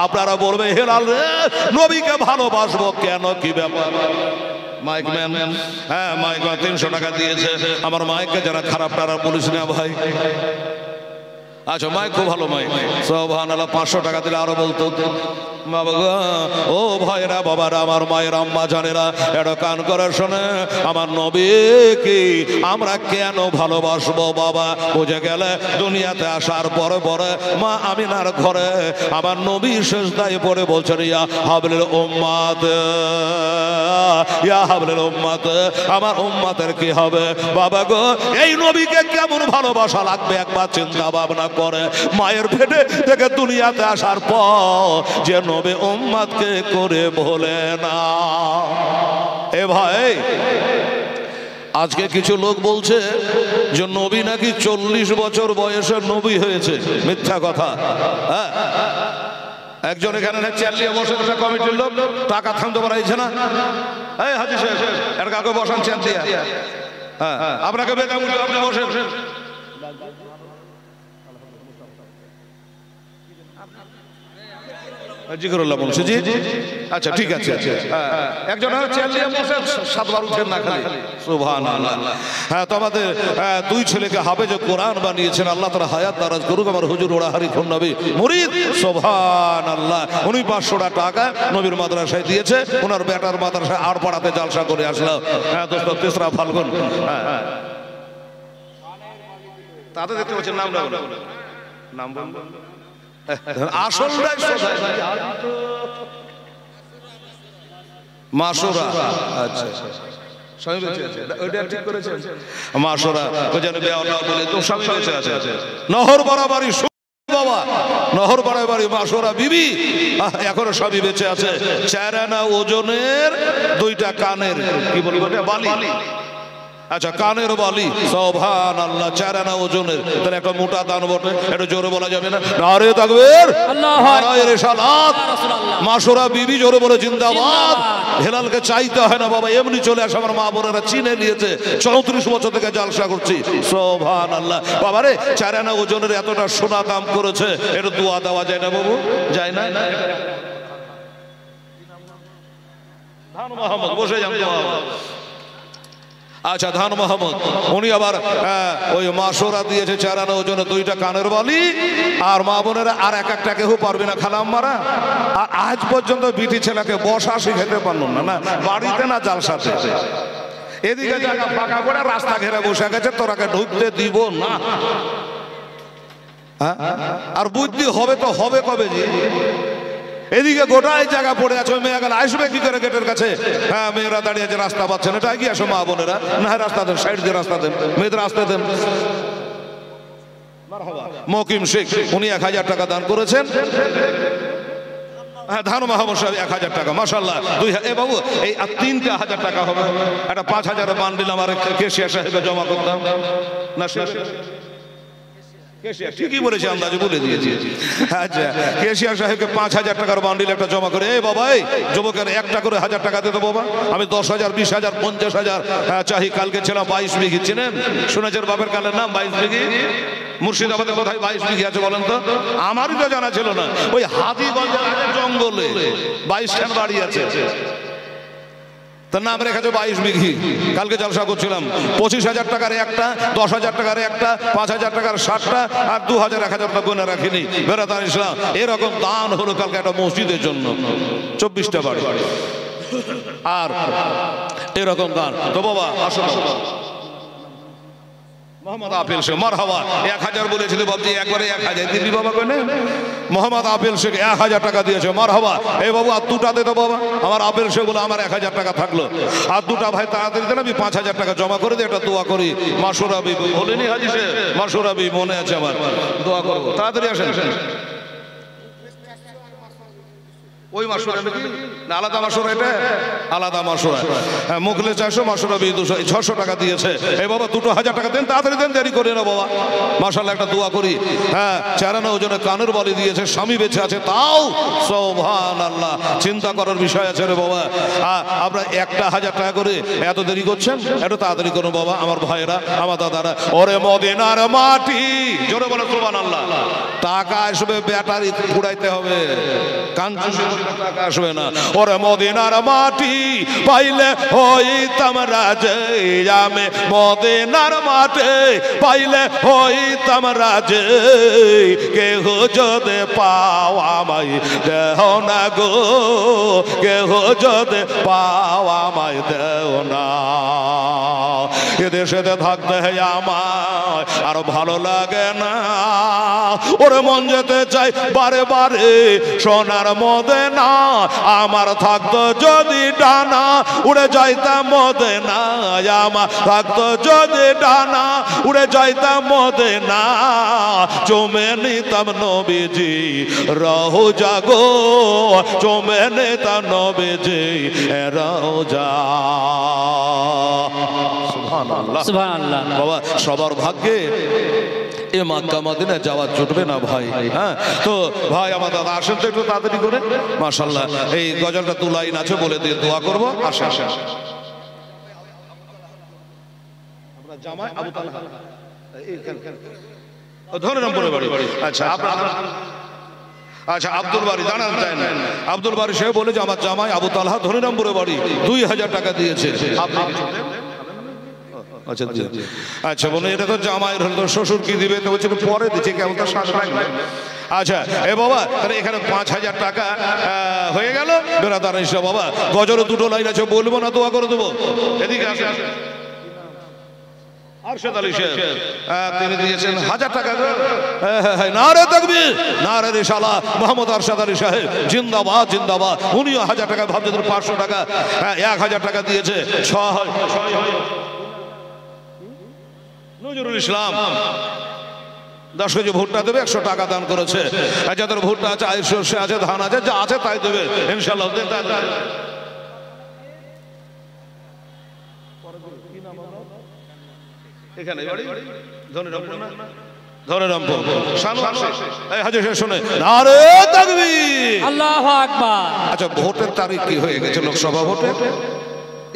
আপনারা বলবে, হেলাল রে নবীকে ভালোবাসবো কেন, কি ব্যাপার? মাইকম্যান, হ্যাঁ মাইকম্যান 300 টাকা দিয়েছে, আমার মাইককে যারা খারাপ তারা বলিস না ভাই। আচ্ছা মাইক খুব ভালো মাইক, সুবহানাল্লাহ। 500 টাকা দিলে আরো বলতো। ও ভাইরা, বাবারা, আমার মায়ের আম্মা জানেরা, এটা কান করে শোনে, আমার নবীকে আমরা কেন ভালোবাসবো বাবা? বুঝে গেলে দুনিয়াতে আসার পরে পরে মা আমিনার ঘরে আমার নবী সিজদায় পড়ে বলছেন, ইয়া হাবলিল উম্মাত, ইয়া হাবলিল উম্মাত, আমার উম্মাতের কি হবে বাবা গো? এই নবীকে কেমন ভালোবাসা লাগবে একবার চিন্তা ভাবনা করে। মায়ের পেটে থেকে দুনিয়াতে আসার পর যে নবী উম্মতকে করে বলে না। এ ভাই, আজকে কিছু লোক বলছে যে নবী নাকি 40 বছর বয়সে নবী হয়েছে, মিথ্যা কথা। হ্যাঁ, একজন এখানে চেয়ার নিয়ে বসে বসে কমিটির লোক টাকা থামতে পারাইছে না। এই হাজি সাহেব, এর কাউকে বসান চেয়ার দিয়ে। হ্যাঁ, আপনাকে বেকার আপনি বসে জিকরুল্লাহ বলছে জি আচ্ছা ঠিক আছে একজন চেয়ার বসে 7 বার উঠেন না খালি সুবহানাল্লাহ। হ্যাঁ তো আমাদের দুই ছেলেকে হাফেজে কোরআন বানিয়েছেন আল্লাহ তাআলা হায়াত দারাজ করুক। আমার হুজুর ওড়াহারি খুন নবী মুরিদ সুবহানাল্লাহ। উনি 500 টাকা নবীর মাদ্রাসায় দিয়েছে, ওনার বেটার মাদ্রাসায় আর পাড়াতে জালসা করে আসলো। হ্যাঁ দোস্ত 3রা ফাল্গুন তাদের দেখতে পাচ্ছেন নাম নাম আসলটাই মাসুরা আচ্ছা স্বামী বেঁচে আছে ওইটা ঠিক করেছেন মাসুরা ও যেন বিয়ে না বলে তো স্বামী বেঁচে আছে নহর বরাবরই বাবা নহর বরাবরই মাসুরা বিবি এখনো স্বামী বেঁচে আছে। 4 আনা ওজনের 2টা কানের কি বলবো বালি আচ্ছা কানের বালি সুবহানাল্লাহ 4 আনা ওজনের তাহলে একটা মোটা দান বটে। এটা জোরে বলা যাবে না নারে তাকবীর নারায়ে রিসালাত মাসুরা বিবি জোরে বলে জিন্দাবাদ। হেলালকে চাইতে হয় না বাবা এমনি চলে আসে আমার মা বোনেরা চিনে নিয়েছে 34 বছর থেকে জালসা করছি সুবহানাল্লাহ। বাবারে 4 আনা ওজনের এতটা সোনা দাম করেছে এটা দোয়া দেওয়া যায় না বাবু যায় না ধান মোহাম্মদ বসে যান আচ্ছা ধান মোহাম্মদ উনি আবার ওই মাসুরা দিয়েছে 4 আনা ওজনে 2টা কানের বালি। আর মা বোনেরা আর এক একটা কেউ পারবে না খালাম মারা। আর আজ পর্যন্ত বিটি ছেলেকে বসা শিখাতে পারল না না বাড়িতে না জালসাতে। এদিকে জায়গা ফাঁকা করে রাস্তা ঘেরে বসে গেছে তোরাকে ঢুকতে দিব না। আর বুদ্ধি হবে তো হবে কবে যে এদিকে গোটাই জায়গা পড়ে আছে। ওই মেয়েগুলো আসবে কি করে গেটের কাছে? হ্যাঁ মেয়েরা দাঁড়িয়ে আছে রাস্তা পাচ্ছেন এটা এগিয়ে আসো মা বোনেরা না রাস্তা দেন সাইড দিয়ে রাস্তা দেন মেয়েদের রাস্তা দেন। মকিম শেখ উনি 1000 টাকা দান করেছেন। হ্যাঁ ধান মাহমুদ সাহেব 1000 টাকা মাশাআল্লাহ। এ বাবু এই 3টা 1000 টাকা হবে একটা 5000 বান্ডিল আমার কেশিয়া সাহেবকে জমা করতাম না ঠিকই বলেছি আন্দাজে বলে দিয়েছি। আচ্ছা কেশিয়া সাহেবকে 5000 টাকার বান্ডিল একটা জমা করে এই বাবা এই যুবকের একটা করে 1000 টাকা দিতে বাবা আমি 10,000 20,000 50,000 চাহি। কালকে ছিলাম 22 বিঘি চিনেন শুনেছেন বাপের কালের নাম 22 বিঘি মুর্শিদাবাদের কোথায় 22 বিঘি আছে বলেন তো? আমারই তো জানা ছিল না। ওই হাতিগঞ্জের জঙ্গলে 22খান বাড়ি আছে তার নাম রেখেছে 22 বিঘি। কালকে জলসা করছিলাম 25,000 টাকার একটা 10,000 টাকার একটা 5,000 টাকার 60টা আর 2,000 1,000 টাকা গুনে রাখিনি বেরাদান ইসলাম। এরকম দান হলো কালকে একটা মসজিদের জন্য 24টা বাড়ি আর এরকম দান তো বাবা আসলে মোহাম্মদ আপিল শেখ মারহাবা 1000 বলেছিল বাবজি একবারে 1000 দিবি বাবা কেন? মোহাম্মদ আপিল শেখ 1000 টাকা দিয়েছে মারহাবা। এই বাবু আর 2টা দে তো বাবা আমার আপিল শেখ বলে আমার 1000 টাকা থাকলো আর 2টা ভাই তাড়াতাড়ি দেন আমি 5,000 টাকা জমা করে দিই একটা দোয়া করি মাসুরা বিবি বলেনি হাজি সাহেব মাসুরা বিবি মনে আছে আমার দোয়া করব তাড়াতাড়ি আসেন। ওই মাসুরা নাকি না আলাদা মাসুরা? এটা আলাদা মাসুরা। হ্যাঁ মুখলে 400 মাসুরা 200 600 টাকা দিয়েছে। এই বাবা 1000 টাকা দেন তাড়াতাড়ি দেন দেরি করে না বাবা মাশাআল্লাহ একটা দোয়া করি। হ্যাঁ 4 আনা ওজনে কানের বালি দিয়েছে স্বামী বেঁচে আছে তাও সুবহানাল্লাহ চিন্তা করার বিষয় আছে রে বাবা। আপনারা একটা 1000 টাকা করে এত দেরি করছেন একটু তাড়াতাড়ি করুন বাবা আমার ভাইয়েরা আমার দাদারা। ওরে মদিনার মাটি জোরে বলে সুবহানাল্লাহ। টাকা আসবে ব্যাটারি পুড়াইতে হবে কাঞ্চু টাকা আসবে না। ওরে মদিনার মাটি পাইলে হইতাম রাজে আমি মদিনার মাটি পাইলে হইতাম রাজে কেহ যদি পাও আমায় দেও না গো কেহ যদি পাও আমায় দেও না। এদেশেতে থাকতে আমায় আর ভালো লাগে না। ওরে মন যেতে চাই বারে বারে সোনার মদিনা আমার থাকতো যদি ডানা উড়ে যাইতাম মদিনা আমার থাকতো যদি ডানা উড়ে যাইতাম মদিনা চুমে নিতাম নবীজি রওজা গো চুমে নিতাম নবীজি রওজা। সুবহানাল্লাহ সুবহানাল্লাহ। বাবা সবার ভাগ্যে এ মক্কা মদিনা যাওয়া জুটবে না ভাই। হ্যাঁ তো ভাই আমার দাদা আসেন তো একটু তাড়াতাড়ি করে মাশাআল্লাহ এই গজলটা দু লাইন আছে বলে দিয়ে দোয়া করবো। আসেন আমরা জামাই আবু তালহা ধরে নম্বরে বাড়ি। আচ্ছা আপনার আচ্ছা আব্দুল বাড়ি দাঁড়ান যায় না, আব্দুল বাড়ি সে বলে যে আমার জামাই আবু তালহা ধনিরামপুরে বাড়ি 2000 টাকা দিয়েছে। আচ্ছা আচ্ছা বলে এটা তো জামাইয়ের হল, তো শ্বশুর কি দিবে? তো বলছে পরে দিচ্ছে, কেমন তো শ্বাস লাগবে। আচ্ছা এ বাবা তাহলে এখানে 5000 টাকা হয়ে গেল। বেরাদার এসে বাবা গজরে দুটো লাইন আছে, বলবো না দোয়া করে দেবো। এদিকে আসে আরশাদ আলী শেখ, তিনি দিয়েছেন 1000 টাকা। নারে তাকবীর, নারে রিসালাত, মোহাম্মদ আরশাদ আলী সাহেব জিন্দাবাদ জিন্দাবাদ। উনিও 1000 টাকা, ভাবছে 500 টাকা, 1000 টাকা দিয়েছে। 6 নজরুল ইসলাম 10 কেজি ভুট্টা দেবে, 100 টাকা দান করেছে। যাদের ভুট্টা আছে, আইস সর্ষে আছে, ধান আছে, যা আছে তাই দেবে ইনশাআল্লাহ। এখানে বাড়ি ধনিরামপুর না, ধনিরামপুর হাজির শুনে নারে তাকবীর, আল্লাহু আকবার। আচ্ছা ভোটের তারিখ কি হয়ে গেছে? লোকসভা ভোটে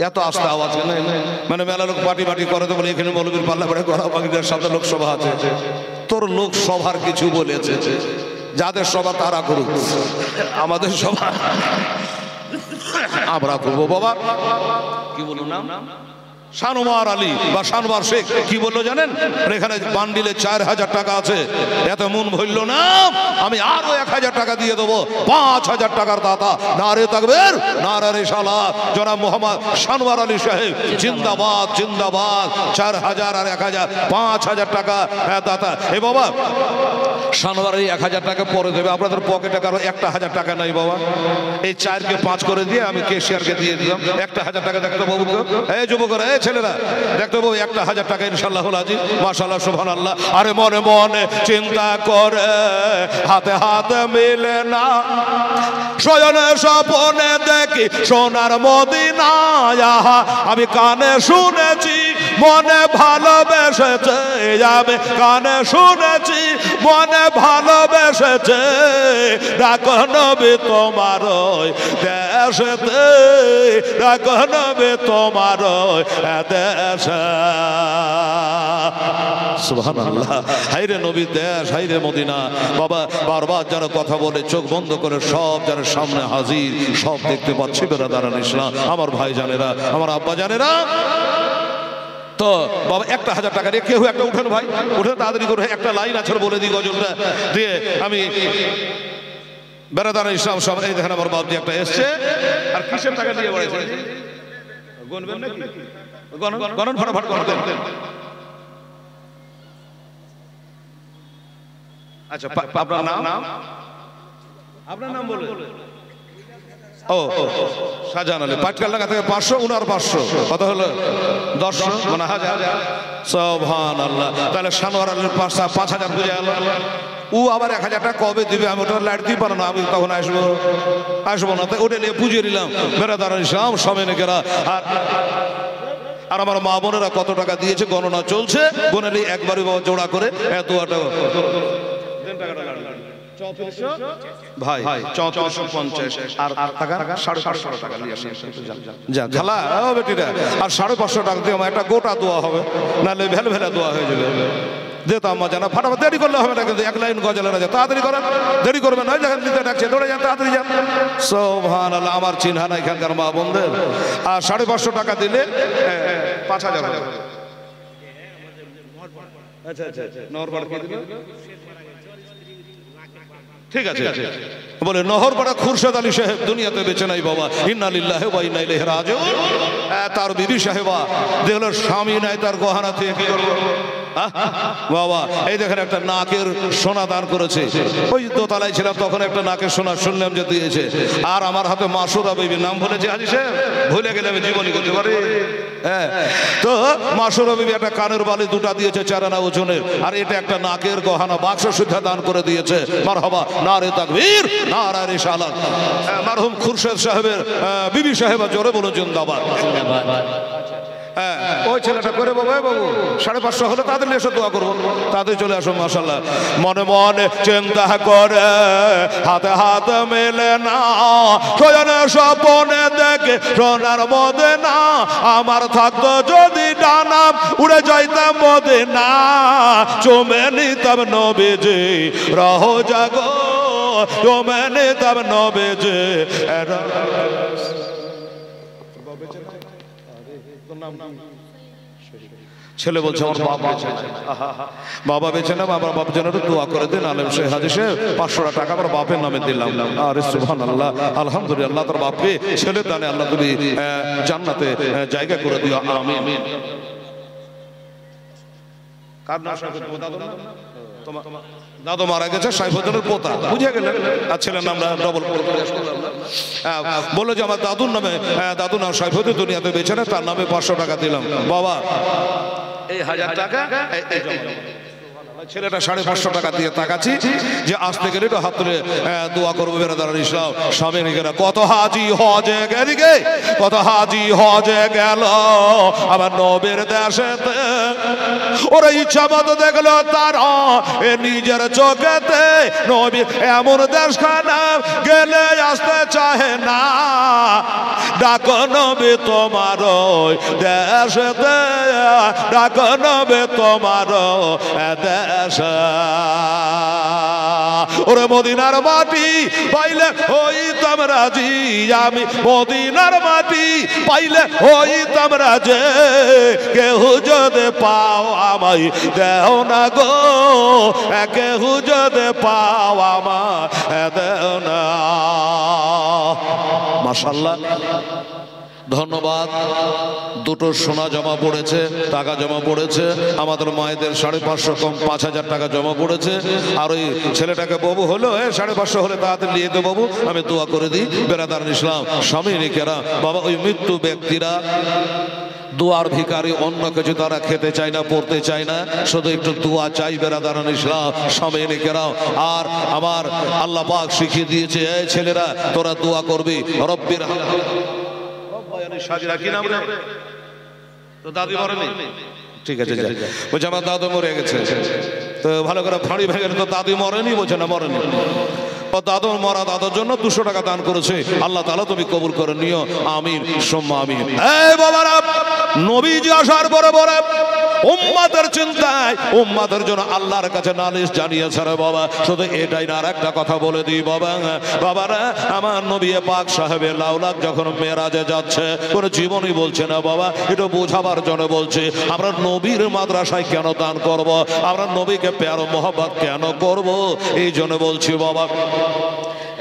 এত আস্তে আওয়াজ নেই, মানে মেলা লোক পার্টি পার্টি করে তো বলে এখানে মৌলবীর পাল্লা করে করা বাকিদের সাথে লোকসভা আছে। তোর লোকসভার কিছু বলেছে, যাদের সভা তারা করুক, আমাদের সভা আমরা করবো। বাবা কি বলবো নাম? শানোয়ার আলী বা শানোয়ার শেখ কি বললো জানেন? এখানে বান্ডিলে 4000 টাকা আছে, এত মন ভরল না, আমি আরো 1000 টাকা দিয়ে দেবো। 5000 টাকার দাতা। নারে তাকবীর, নারে রিসালাত। জনাব মোহাম্মদ শানোয়ার আলী সাহেব জিন্দাবাদ জিন্দাবাদ। 4000 আর 1000, 5000 টাকা দাতা। এ বাবা শানোয়ার আলী 1000 টাকা পরে দেবে, আপনাদের পকেটে কারো 1000 টাকা নাই বাবা। এই 4 কে 5 করে দিয়ে আমি কেশিয়ারকে দিয়ে দিলাম 1000 টাকা। দেখতে বাবুকে, এই যুবকরা, এই ছেলেরা দেখতে পাবো 1000 টাকা ইনশাআল্লাহ আজিজ, মাশাআল্লাহ সুবহানাল্লাহ। আরে মনে মনে চিন্তা করে হাতে হাতে মিলে না, শয়নে স্বপনে দেখি সোনার মদিনা। আমি কানে শুনেছি মনে ভালোবেসেছে, আমি কানে শুনেছি মনে ভালোবেসেছে। ডাকো নবী তোমার ওই দেশেতে, ডাকো নবী তোমার ওই দেশে। সুবহানাল্লাহ। হাইরে নবী দেশ, হাইরে মদিনা। বাবা বারবার যারা কথা বলে চোখ বন্ধ করে সব যারা সামনে হাজির, সব দেখতে পাচ্ছি। বেরাদারান ইসলাম, আমার ভাই জানেরা, আমার আব্বা জানেরা। তো বাবা 1000 টাকা দিয়ে কেউ একটা উঠেন ভাই, উঠে তাড়াতাড়ি করে একটা লাইন আছে বলে দিই, গজলটা দিয়ে আমি বেরাদারান ইসলাম সব। এই দেখেন আমার বাবজি একটা এসছে, আর কিসের টাকা দিয়ে বলেছে গণবেন নাকি? গণন ফটাফট গণন। আচ্ছা আপনার নাম? আপনার নাম বলে। ও শাহজাহান আলী, পাটকালডাঙ্গা থেকে 500, উনার 500, কত হলো? 10, মানে 1000। সুবহানাল্লাহ। তাহলে শানোয়ার আলীর 5000 বুঝে গেল। ও আবার 1000 টাকা কবে দিবে? আমি ওটা লাইট দিই পারো না, আমি তখন আসবো না। তাই ওটা নিয়ে পুজিয়ে নিলাম। বেরাদারান ইসলাম সমেনেকেরা আর আমার মা বোনেরা কত টাকা দিয়েছে গণনা চলছে, বোনেরই একবারই বাবা জোড়া করে এত ভাই 3450 আর টাকা 550 টাকা নিয়ে আসেন। যা খালা ও বেটিরা, আর 550 টাকা দিয়ে আমার একটা গোটা দোয়া হবে, নাহলে ভেলে ভেলে দোয়া হয়ে যাবে। যেতাম মজা না, ফাটাফাট দেরি করলে হবে না, কিন্তু 1 লাইন গজলের আছে, তাড়াতাড়ি করেন, দেরি করবেন নয়, যখন নিতে ডাকছে দৌড়ে যান, তাড়াতাড়ি যান। সুবহানাল্লাহ। আমার চিনহানা এখানকার মা বোনদের। আর 550 টাকা দিলে 5000 হবে। আচ্ছা আচ্ছা নহরপাড়া কে দিল? ঠিক আছে বলে নহরপাড়া খুরশেদ আলী সাহেব দুনিয়াতে বেঁচে নাই বাবা। ইন্না লিল্লাহি ওয়া ইন্না ইলাইহি রাজিউন। তার বিবি সাহেবা দেখলো স্বামী নাই, তার গহনা থেকে কি করবো বাবা? এই দেখেন একটা নাকের সোনা দান করেছে। ওই দোতলায় ছিলাম তখন একটা নাকের সোনা শুনলাম যে দিয়েছে। আর আমার হাতে মাসুদা বিবি, নাম বলেছে হাজি সাহেব, ভুলে গেলে আমি জীবনী করতে পারি। হ্যাঁ, তো মাসুদা বিবি একটা কানের বালি 2টা দিয়েছে 4 আনা ওজনের, আর এটা একটা নাকের গহনা বাক্স সুদ্ধা দান করে দিয়েছে। মারহাবা, নারে তাকবীর, নারে রিসালাত। মারহুম খুরশেদ সাহেবের বিবি সাহেবা জোরে বলুন জিন্দাবাদ। ওই ছেলেটা করে বাবা, বাবু 550 হলে তাদের এসে দোয়া করবো, তাদের চলে আসো। মাশাআল্লাহ। মনে মনে চিন্তা করে হাতে হাত মেলে না, শয়নে স্বপনে দেখে সোনার মদিনা। আমার থাকতো যদি ডানা, উড়ে যাইতাম মদিনা, চুমে নিতাম নবীজি রওজা গো। जो मैंने तब न बेचे। ছেলে বলছে আমার বাপ বেঁচে আছে, বাবা বেঁচে না, আমার বাপ যেন দোয়া করে দিন। আলেম শেখ হাদিসে 500 টাকা আমার বাপের নামে দিলাম। আরে সুবহানাল্লাহ, আলহামদুলিল্লাহ, তোর বাপকে ছেলে দানে আল্লাহ তুমি জান্নাতে জায়গা করে দিও, আমিন। কার নাম? দাদু মারা গেছে, সাইফুদ্দিনের পোতা, বুঝে গেলেন। আর ছেলের নাম ডবল বললো যে আমার দাদুর নামে, দাদুর নাম সাইফুদ্দিন, দুনিয়াতে বেঁচে না, তার নামে 500 টাকা দিলাম। বাবা এই 1000 টাকা, ছেলেটা 550 টাকা দিয়ে তাকাচ্ছি যে আসতে গেলে একটু হাত তুলে দোয়া করবো। বেরাদার ইসলাম স্বামী নিকেরা কত হাজি হজে গেদিকে, কত হাজি হজে গেল আবার নবীর দেশেতে, ওরা ইচ্ছা মতো দেখলো তারা এ নিজের চোখেতে নবী এমন দেশখানা গেলে আসতে চাহে না। ডাকো নবী তোমার দেশেতে, ডাকো নবী তোমার ওরে মদিনার মাটি পাইলে হইতাম রাজি, আমি মদিনার মাটি পাইলে হইতাম রাজি। কেহ যদি পাও আমায় দেও না গো, কেহ যদি পাও আমায় দেও না। মাশাআল্লাহ, ধন্যবাদ। দুটো সোনা জমা পড়েছে, টাকা জমা পড়েছে, আমাদের মায়েদের 550 কম 5000 টাকা জমা পড়েছে। আর ওই ছেলেটাকে বাবু হলো 550 হলে তাড়াতাড়ি নিয়ে তো বাবু, আমি দোয়া করে দিই। বেরাদার ইসলাম স্বামী নিকেরা, বাবা ওই মৃত্যু ব্যক্তিরা দোয়ার ভিখারি, অন্য কিছু তারা খেতে চায় না, পড়তে চায় না, শুধু একটু দোয়া চাই। বেরাদার ইসলাম স্বামী নিকেরা, আর আমার আল্লাহ পাক শিখিয়ে দিয়েছে এই ছেলেরা তোরা দোয়া করবি রব্বির সাজিরা, কি নাম রে তো দাদি মরেনি? ঠিক আছে, বলছে আমার দাদু মরে গেছে। তো ভালো করে ফাঁড়ি ভেঙে, তো দাদি মরেনি? বলছে না মরেনি। দাদু মরা দাদুর জন্য 200 টাকা দান করেছে। আল্লাহ তাআলা তুমি কবুল করে নিও, আমিন সুম্মা আমিন। এই বাবারা, নবীজি আসার পরে পরে উম্মতের চিন্তায়, উম্মতের জন্য আল্লাহর কাছে নালিশ জানিয়েছে রে বাবা। শুধু এটাই না, আর একটা কথা বলে দিই বাবা, বাবারা আমার নবী পাক সাহেবের লাউলাক যখন মেরাজে যাচ্ছে, কোনো জীবনই বলছে না বাবা, এটা বোঝাবার জন্য বলছে। আমরা নবীর মাদ্রাসায় কেন দান করব, আমরা নবীকে প্যার মোহাব্বত কেন করব, এই জন্য বলছি বাবা।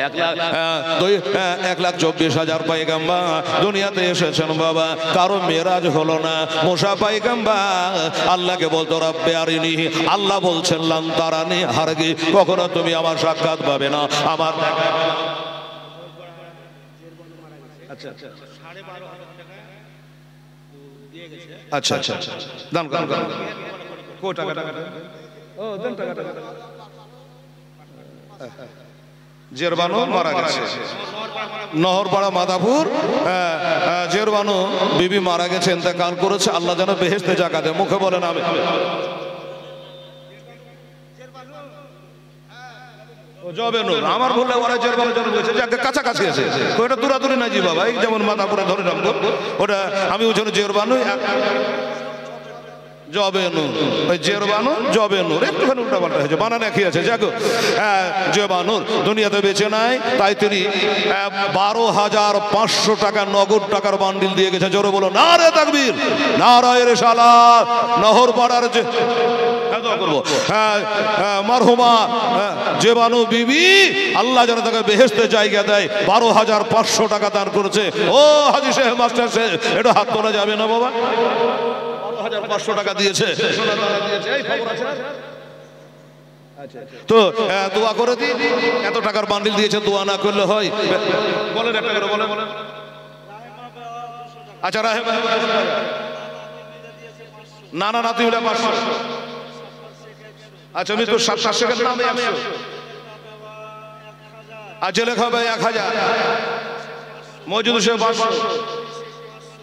1,24,000 পায়গাম্বার দুনিয়াতে এসেছেন বাবা, কারো মেরাজ হলো না। মুসা পায়গাম্বার আল্লাহকে বলতো রব্বে আরিনি, আল্লাহ বলছেন লান তারানি হারগি, কখনো তুমি আমার সাক্ষাৎ পাবে না। আমার আচ্ছা আচ্ছা 12,500 আচ্ছা আচ্ছা দান কর, কো টাকা টাকা ও দেন টাকা টাকা। জেরবানো মারা গেছে, নহরপাড়া মাদাপুর জেরবানো বিবি মারা গেছে, ইন্তেকাল করেছে। আল্লাহ যেন বেহেশতে জায়গা দেয়। মুখে বলেন আমি। আমার বললে ওরা জেরবানো জন বলেছে যাকে কাছাকাছি আছে, ওটা দূরাদূরি না জি বাবা, এই যেমন মাদাপুরে ধরে রাখবো ওটা, আমি ওই জন্য জেরবানো জবে নূর, ওই জেরবানো জবে নূর, একটুখানি উল্টা পাল্টা হয়েছে, বানান একই আছে। যাকো জেরবানুর দুনিয়াতে বেঁচে নাই, তাই তিনি 12,500 টাকা নগদ টাকার বান্ডিল দিয়ে গেছে। জোরে বলো নারে তাকবীর, নারায়ে রিসালাত। নহরপাড়ার যে করবো মারহুমা জেবানু বিবি, আল্লাহ যেন তাকে বেহেশতে জায়গা দেয়। 12,500 টাকা দান করেছে। ও হাজী সাহেব, মাস্টার সাহেব, এটা হাত তোলা যাবে না বাবা। 12,500 টাকা দিয়েছে। তো দোয়া করে দিই, এত টাকার বান্ডিল দিয়েছে, দোয়া না করলে হয়? বলেন একটা করে বলেন। আচ্ছা রাহেম, না না নাতি হলে 500। আচ্ছা আমি তো 7 শেখের নামে 100। আচ্ছা লেখা হবে 1000। মজুদ শেখ 500,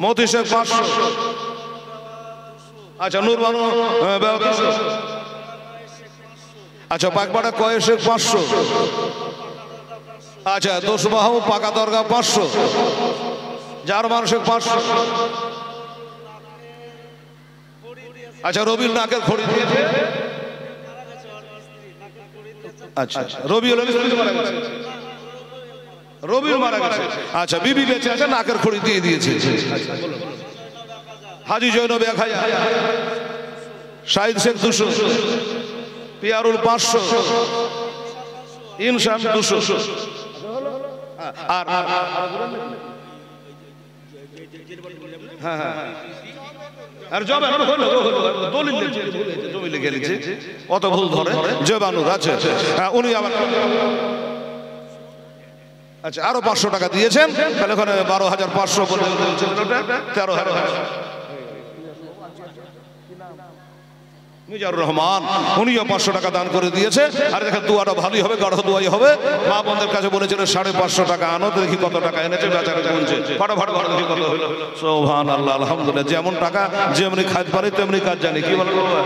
মতি শেখ 500। আচ্ছা নূর বানু, আচ্ছা পাকপাড়া কয় শেখ 500। আচ্ছা দোষবাহু পাকা দরগা 500, জার্মান শেখ 500। আচ্ছা রবির নাকের খড়ি দিয়েছে আচ্ছা রবিউল মারা গেছে, রবিউল মারা গেছে। আচ্ছা বিবি বেঁচে আছে, নাকের খড়ি দিয়ে দিয়েছে। হাজি জৈনব 1000, শাহিদ শেখ 200, পিয়ারুল 500, ইনসান 200, আর হ্যাঁ হ্যাঁ আর জবান হলো দলিল জমি লিখে লিখছে, অত ভুল ধরে জবানুর আছে। উনি আবার আচ্ছা আরো 500 টাকা দিয়েছেন, তাহলে ওখানে 12,500 বলে 13,000। মিজানুর রহমান উনিও 500 টাকা দান করে দিয়েছে। আর দেখেন দোয়াটা ভালোই হবে, গাঢ় দোয়াই হবে। মা বোনদের কাছে বলেছিলেন 550 টাকা আনো, দেখি কত টাকা এনেছে, বেচারা গুনছে ফাটাফাট ভালো, দেখি কত হলো। সুবহানাল্লাহ, আলহামদুলিল্লাহ। যেমন টাকা যেমনি খাদ পারে তেমনি কাজ জানি, কি বলেন বাবা?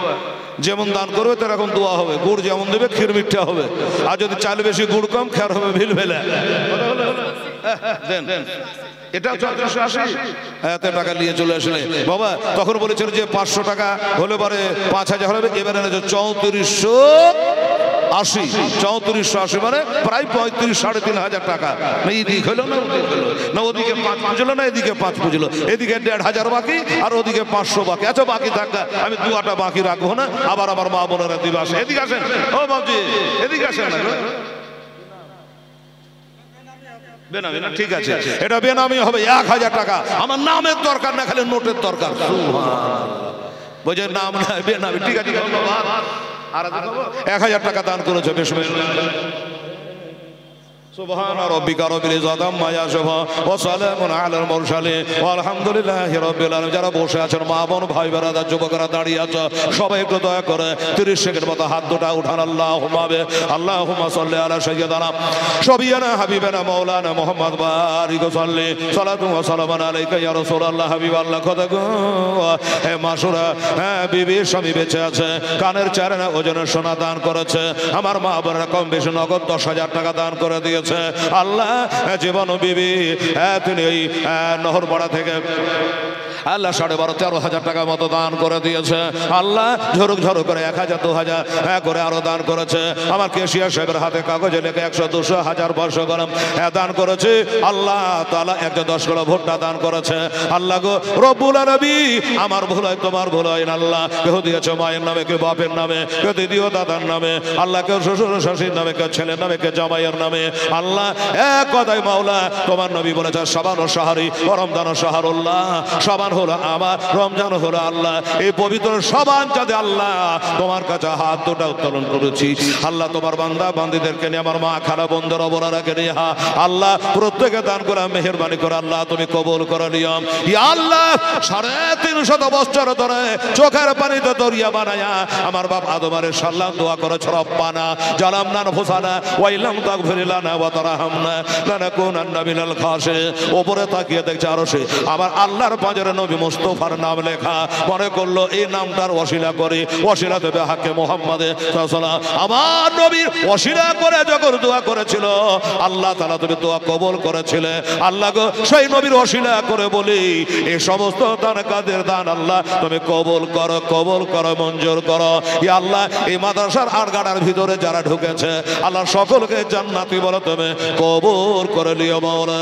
যেমন দান করবে তেরকম দোয়া হবে। গুড় যেমন দেবে ক্ষীর মিঠা হবে, আর যদি চাল বেশি গুড় কম খেয়ার হবে ভিল ভেলা। দেন এটা 1480 এত টাকা নিয়ে চলে আসলে বাবা। তখন বলেছিল যে 500 টাকা হলে পরে 5000 হবে, এবারে 3480, 3480 মানে প্রায় 35-3500 টাকা। না এদিক হলো না ওদিক হলো না, ওদিকে 5 পুজলো না এদিকে 5 পুজলো, এদিকে 1500 বাকি আর ওদিকে 500 বাকি। আচ্ছা বাকি থাকা আমি দুয়াটা বাকি রাখবো না, আবার আমার মা বোনেরা দিবে। আসে এদিকে আসেন, ও বাবজি এদিকে আসেন না, বেনামি না, ঠিক আছে এটা বেনামি হবে। 1000 টাকা আমার নামের দরকার না, খালি নোটের দরকার। বুঝে নাম না বেনামি, ঠিক আছে। আর 1000 টাকা দান করেছে। সুবহান রাব্বিকা রাব্বিল ইজ্জাতি আম্মা ইয়াসিফুন ওয়া সালামুন আলাল মুরসালিন ওয়ালহামদুলিল্লাহি রাব্বিল আলামিন। যারা বসে আছেন মা বোন ভাই বেরাদা যুবকরা দাঁড়িয়ে আছে, সবাই একটু দয়া করে 30 সেকেন্ড মতো হাত দুটো উঠান। আল্লাহুম্মা সাল্লি আলা সাইয়্যিদিনা শাফিয়ানা হাবিবানা মাওলানা মুহাম্মদ বারিক সাল্লি সালাতু ওয়া সালামুন আলাইকা ইয়া রাসূলুল্লাহ হাবিবাল্লাহ। খোদা গো হে মাসুরা, হ্যাঁ বিবি স্বামী বেঁচে আছে, কানের চারনা ওজনের সোনা দান করেছে। আমার মা বোনেরা কম বেশি নগদ 10,000 টাকা দান করে দিয়েছে। আল্লাহ জীবন বিবি তিনি এই নহরপাড়া থেকে আল্লাহ 12,500-13,000 টাকা মতো দান করে দিয়েছে। আল্লাহ ঝরুক ঝরুক করে 1,000 2,000 করে আরো দান করেছে। আমার কেশিয়া সাহেবের হাতে কাগজে লেখে 100 200 1000 500 গ্রাম দান করেছে। আল্লাহ তাআলা 10 কিলো ভুট্টা দান করেছে। আল্লাহ গো রব্বুল আলামিন, আমার ভুল হয় তোমার ভুল হয় না। আল্লাহ কেউ দিয়েছে মায়ের নামে, কেউ বাপের নামে, কেউ দিদিও দাদার নামে, আল্লাহ কেউ শ্বশুর শাশুড়ির নামে, কেউ ছেলের নামে, কেউ জামাইয়ের নামে। আল্লাহ এক কথাই মাওলা তোমার নবী বলেছে সাবান ও শাহরি ও রমজান ও শাহরুল্লাহ। সাবান হলো আমার, রমজান হলো আল্লাহ। এই পবিত্র সাবান যাতে আল্লাহ তোমার কাছে হাত দুটা উত্তোলন করেছি। আল্লাহ তোমার বান্দা বান্দীদেরকে নিয়ে, আমার মা খালা বন্ধুর অবরারাকে নিয়ে আল্লাহ প্রত্যেকে দান করে মেহেরবানি করে আল্লাহ তুমি কবুল করে নিয়ম। ইয়া আল্লাহ 350 বছর ধরে চোখের পানিতে দরিয়া বানায়া আমার বাপ আদমের সাল্লাম দোয়া করেছে, রব্বানা জালামনা আনফুসানা ওয়া ইল্লাম তাগফির লানা ওয়া তারহামনা লানাকুনান্না মিনাল খাসিরিন। উপরে তাকিয়ে দেখছে আরশে আমার আল্লাহর পাঁজরে নবী মুস্তাফার নাম লেখা। মনে করলো এই নামটার ওসিলা করে, ওসিলা দেবে হাকে মুহাম্মাদে সাল্লাল্লাহু। আমার নবীর ওসিলা করে যখন দোয়া করেছিল আল্লাহ তাআলা তুমি দোয়া কবুল করেছিলে। আল্লাহ গো সেই নবীর ওসিলা করে বলি এই সমস্ত দান কাদের দান আল্লাহ তুমি কবুল করো, কবুল করো, মঞ্জুর করো। ইয়া আল্লাহ এই মাদ্রাসার আড়গাড়ার ভিতরে যারা ঢুকেছে আল্লাহ সকলকে জান্নাতি বলে তুমি কবুল করে নিও মাওলা।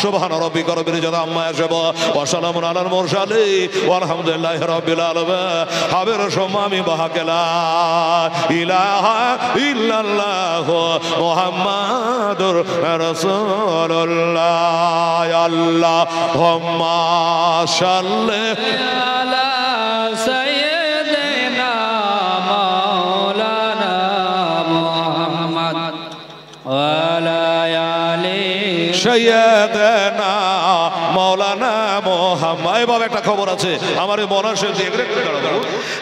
সুবহান রাব্বিকা রাব্বিল ইজ্জাতি আম্মা ইয়াসিফুন ওয়া সালামুন আলাল মুরসালিন ওয়ালহামদুলিল্লাহি রাব্বিল আলামিন। হাবের সম্মামি বাহাকেলা ইলাহা ইল্লাল্লাহ মুহাম্মাদুর রাসূলুল্লাহ। আল্লাহুম্মা সাল্লি আলা সাইয়্যিদিনা মাওলানা মুহাম্মদ ওয়া আলা আলি সাইয়্যিদিনা মাওলানা মোহাম্মদ। এভাবে একটা খবর আছে আমার এই মৌলানা শেখ